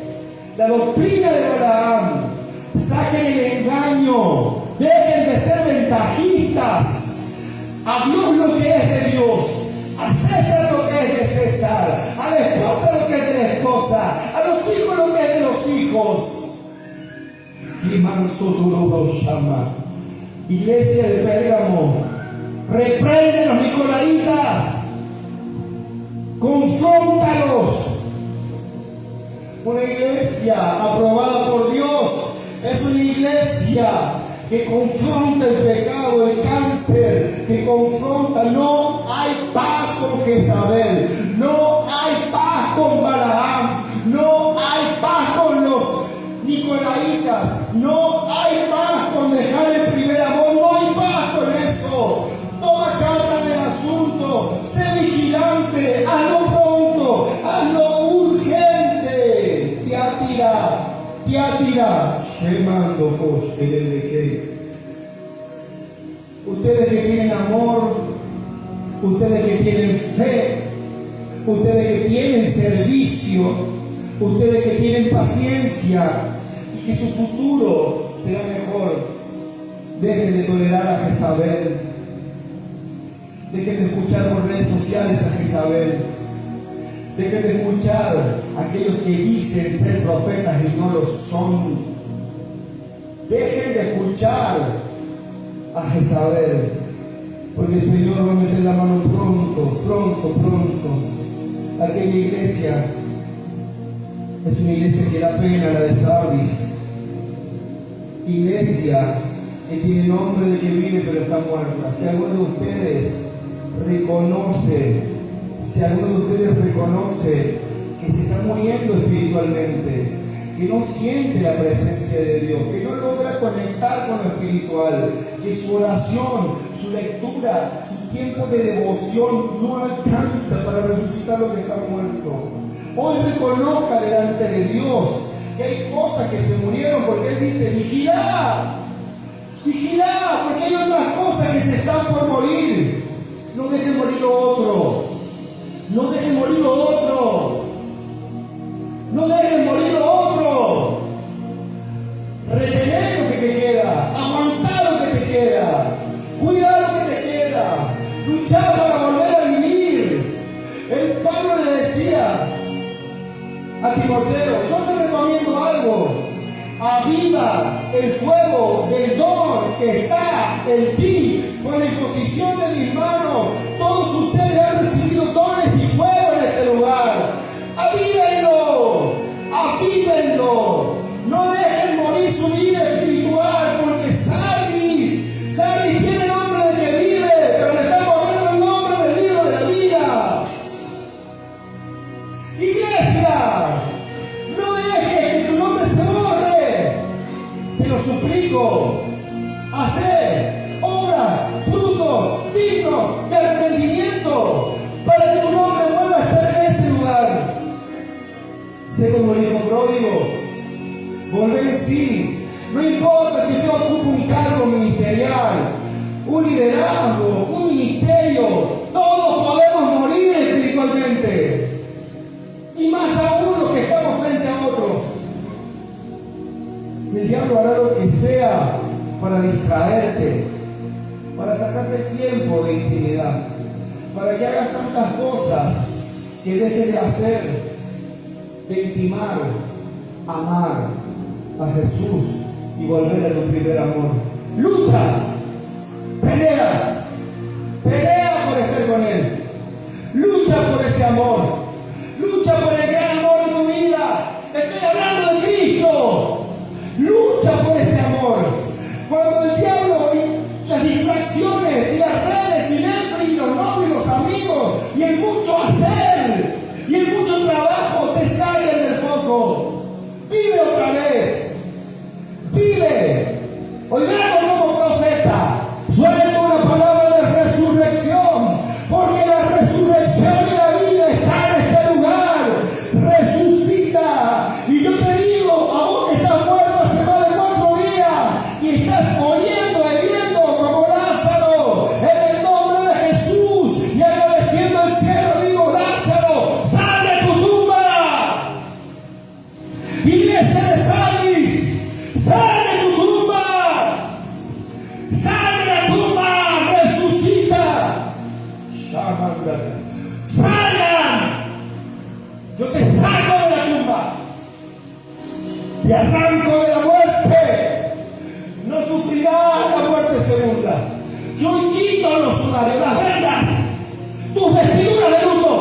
la doctrina de Balaam, saquen el engaño, dejen de ser ventajistas. A Dios lo que es de Dios, a César lo que es de César, a la esposa lo que es de la esposa, a los hijos lo que es de los hijos. Iglesia de Pérgamo, reprenden a los nicolaitas, confróntalos. Una iglesia aprobada por Dios es una iglesia que confronta el pecado, el cáncer, que confronta. No hay paz con Jezabel, no hay paz con Balaam, no hay paz con los nicolaitas, no hay paz con dejar el primer amor, no hay paz con eso. Toma carta del asunto, sé vigilante, hazlo pronto, hazlo urgente. Tiatira, Shemando Kosh, ustedes que tienen amor, ustedes que tienen fe, ustedes que tienen servicio, ustedes que tienen paciencia y que su futuro será mejor, dejen de tolerar a Jezabel, dejen de escuchar por redes sociales a Jezabel, dejen de escuchar a aquellos que dicen ser profetas y no lo son, dejen de escuchar a Jezabel, porque el Señor va a meter la mano pronto. Aquella iglesia es una iglesia que da pena, la de Sardis, iglesia que tiene nombre de que vive pero está muerta. Si alguno de ustedes reconoce que se está muriendo espiritualmente, que no siente la presencia de Dios, que no logra conectar con lo espiritual, que su oración, su lectura, su tiempo de devoción no alcanza para resucitar lo que está muerto, hoy reconozca delante de Dios que hay cosas que se murieron, porque Él dice: vigilad, porque hay otras cosas que se están por morir. No dejen morir lo otro, no dejen morir lo otro. Retener lo que te queda, aguantar lo que te queda, cuidar lo que te queda, luchar para volver a vivir. El Pablo le decía a Timoteo: yo te recomiendo algo, aviva el fuego del don que está en ti con la imposición de mis manos. Todos ustedes han recibido dones y fuego en este lugar. Avívenlo, no dejen morir su vida espiritual, porque Sardis tiene nombre de que vive, pero le está poniendo el nombre del libro de la vida. Iglesia, no dejes que tu nombre se borre. Te lo suplico. Hacer obras, frutos dignos de arrepentimiento para que tu nombre vuelva a estar en ese lugar. Sé como el hijo pródigo. Volver en sí. No importa si usted ocupa un cargo ministerial, un liderazgo, un ministerio. Todos podemos morir espiritualmente. Y más aún los que estamos frente a otros. El diablo hará lo que sea para distraerte, para sacarte tiempo de intimidad, para que hagas tantas cosas que dejes de hacer, de intimar, amar a Jesús y volver a tu primer amor. Lucha, pelea por estar con Él, lucha por ese amor, lucha por el gran amor de tu vida. Estoy hablando de Cristo. Lucha por ese amor. Cuando el diablo y las distracciones y las redes y Netflix y los novios y los amigos y el mucho hacer y el mucho trabajo te salgan del foco, vive otra vez. Vive. Oigamos como profeta. Suelta una palabra de resurrección, porque la resurrección y la vida está en este lugar. Resucita. Y yo te digo, a vos que estás muerto hace más de 4 días y estás oliendo, bebiendo como Lázaro, en el nombre de Jesús y agradeciendo al cielo, digo: Lázaro, sal de tu tumba. Iglesia de Sardis, sal de tu tumba. Sal de la tumba, resucita. Salgan. Yo te saco de la tumba. Te arranco de la muerte. No sufrirás la muerte segunda. Yo quito los sudarios, las vendas, tus vestiduras de luto.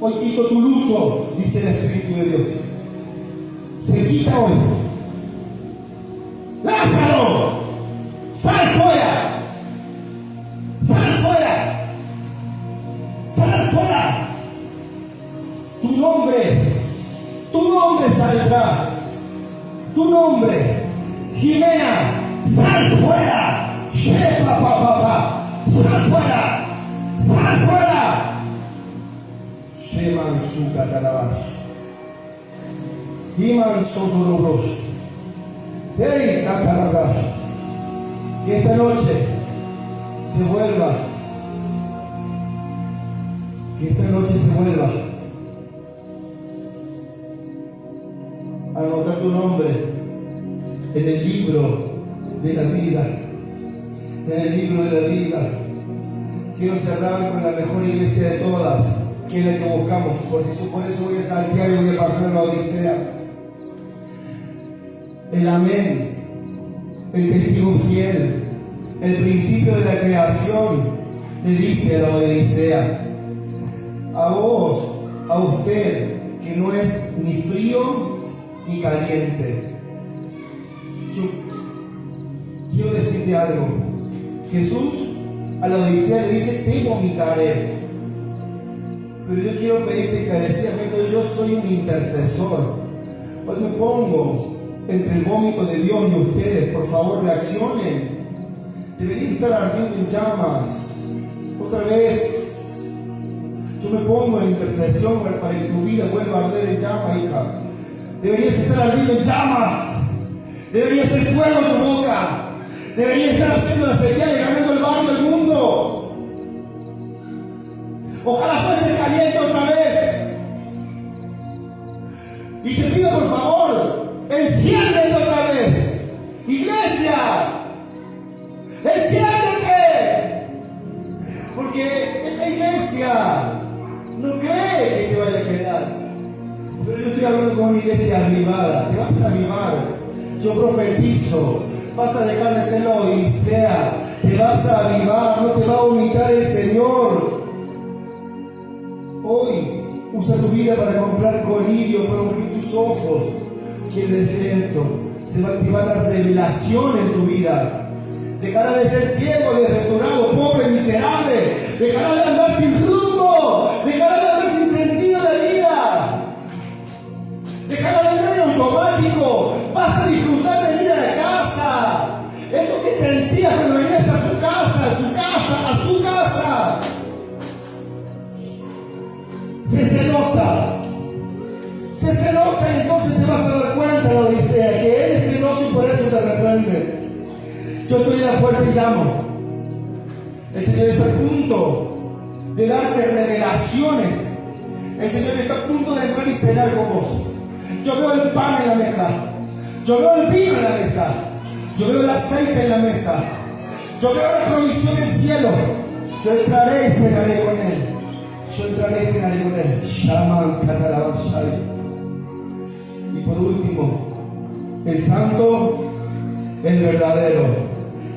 Hoy quito tu luto, dice el Espíritu de Dios. Se quita hoy. Lázaro, sal fuera. Sal fuera. Sal fuera. Tu nombre saldrá. Tu nombre, Jimena, sal fuera. Shepa, papá, sal fuera. Sal fuera. Sheman su catalabash. Iman Sotorobosh. Hey, catalabash. Que esta noche se vuelva. Que esta noche se vuelva a anotar tu nombre en el libro de la vida. En el libro de la vida. Quiero cerrar con la mejor iglesia de todas, que es la que buscamos. Por eso voy a saltear y voy a pasar a la Odisea. El amén, el testigo fiel, el principio de la creación, le dice a la Odisea: a vos, a usted, que no es ni frío ni caliente. Yo quiero decirte algo. Jesús a la Odisea le dice: te vomitaré. Pero yo quiero pedirte encarecidamente, yo soy un intercesor. Hoy me pongo entre el vómito de Dios y ustedes. Por favor, reaccionen. Debería estar ardiendo en llamas. Otra vez. Yo me pongo en intercesión para que tu vida vuelva a arder en llamas, hija. Deberías estar ardiendo en llamas. Debería ser fuego en tu boca. Debería estar haciendo la señal y ganando el barrio del mundo. Ojalá fuese caliente otra vez. Y te pido, por favor, enciéndete otra vez. Iglesia, enciéndete. Porque esta iglesia no cree que se vaya a quedar. Pero yo estoy hablando con una iglesia avivada. Te vas a avivar. Yo profetizo. Vas a dejar de ser la Odisea. Te vas a avivar. No te va a vomitar el Señor. Hoy usa tu vida para comprar colirio, para ungir tus ojos. Quiere decir esto: se va a activar la revelación en tu vida. Dejará de ser ciego, desventurado, pobre, miserable. Dejará de andar sin rumbo. Dejará de andar sin sentido en la vida. Dejará de andar en automático. Vas a disfrutar de venir a la casa. Eso que sentías cuando venías a su casa, a su casa, a su casa. Sé celosa. Sé celosa y entonces te vas a dar cuenta, la Odisea, que Él es celoso y por eso te reprende. Yo estoy en la puerta y llamo. El Señor está a punto de darte revelaciones. El Señor está a punto de entrar y cenar con vos. Yo veo el pan en la mesa. Yo veo el vino en la mesa. Yo veo el aceite en la mesa. Yo veo la provisión del cielo. Yo entraré y cenaré con Él. Yo entraré y cenaré con Él. Shaman Katarabashai. Y por último, el santo, el verdadero,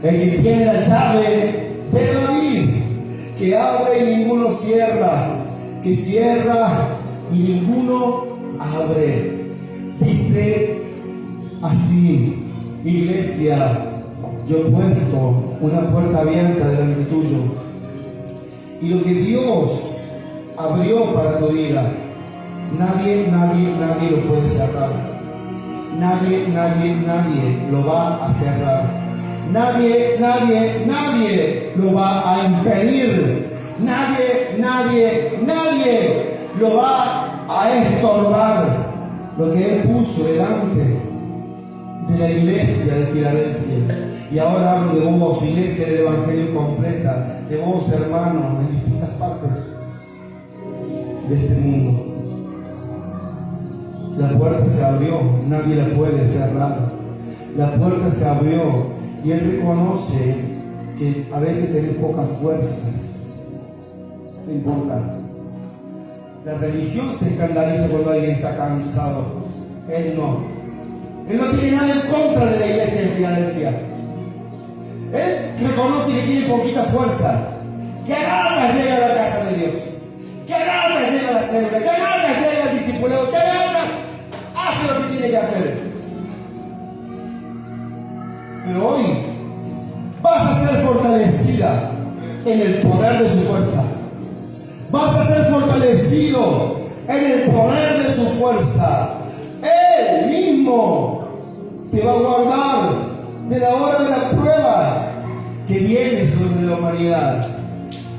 el que tiene la llave de David, que abre y ninguno cierra, que cierra y ninguno abre. Dice así: iglesia, yo he puesto una puerta abierta delante tuyo, y lo que Dios abrió para tu vida, nadie lo puede cerrar. Nadie lo va a cerrar. Nadie lo va a impedir. Nadie lo va a estorbar. Lo que Él puso delante de la iglesia de Filadelfia. Y ahora hablo de vos, iglesia del Evangelio completa, de vos, hermanos, en distintas partes de este mundo. La puerta se abrió, nadie la puede cerrar. La puerta se abrió y Él reconoce que a veces tenés pocas fuerzas. No importa. La religión se escandaliza cuando alguien está cansado. Él no. Él no tiene nada en contra de la iglesia de Filadelfia. Él reconoce que tiene poquita fuerza. Que a ganas llega a la casa de Dios. Que a ganas llega a la célula. Que a ganas llega al discipulado. Que a ganas hace lo que tiene que hacer. Pero hoy vas a ser fortalecida en el poder de su fuerza. Vas a ser fortalecido en el poder de su fuerza. Él mismo te va a guardar de la hora de la prueba que viene sobre la humanidad.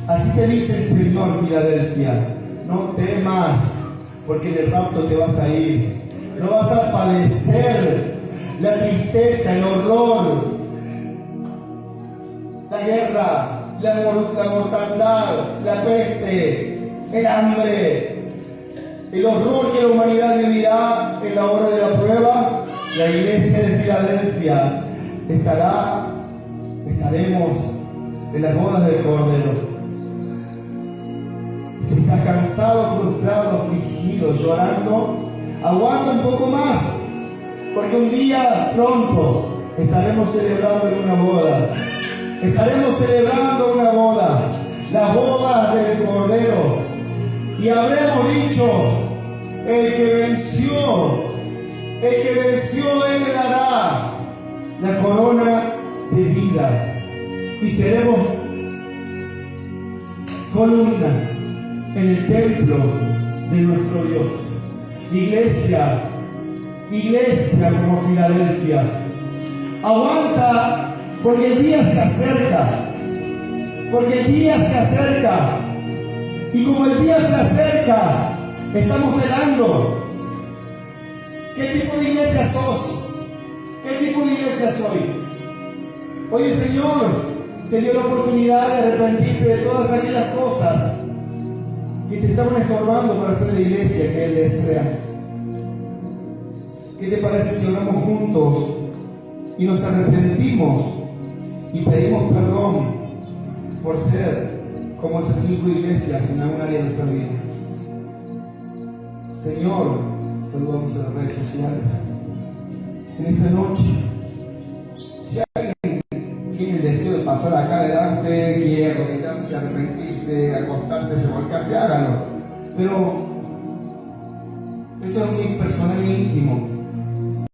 Así te dice el Señor, Filadelfia: no temas, porque en el rapto te vas a ir. No vas a padecer la tristeza, el horror, la guerra, la mortandad, la peste, el hambre, el horror que la humanidad vivirá en la hora de la prueba. La iglesia de Filadelfia estaremos en las bodas del Cordero. Si estás cansado, frustrado, afligido, llorando, aguanta un poco más, porque un día pronto estaremos celebrando en una boda. Estaremos celebrando una boda, la boda del Cordero. Y habremos dicho: el que venció, Él le dará la corona de vida. Y seremos columna en el templo de nuestro Dios. Iglesia como Filadelfia, aguanta, porque el día se acerca. Porque el día se acerca. Y como el día se acerca, estamos velando. ¿Qué tipo de iglesia sos? ¿Qué tipo de iglesia soy? Hoy el Señor te dio la oportunidad de arrepentirte de todas aquellas cosas que te estaban estorbando para hacer la iglesia que Él desea. ¿Qué te parece si oramos juntos y nos arrepentimos y pedimos perdón por ser como esas 5 iglesias en algún área de nuestra vida? Señor, saludamos a las redes sociales. En esta noche, si alguien tiene el deseo de pasar acá adelante, quiere arrodillarse, arrepentirse, acostarse, revolcarse, hágalo. Pero esto es muy personal e íntimo.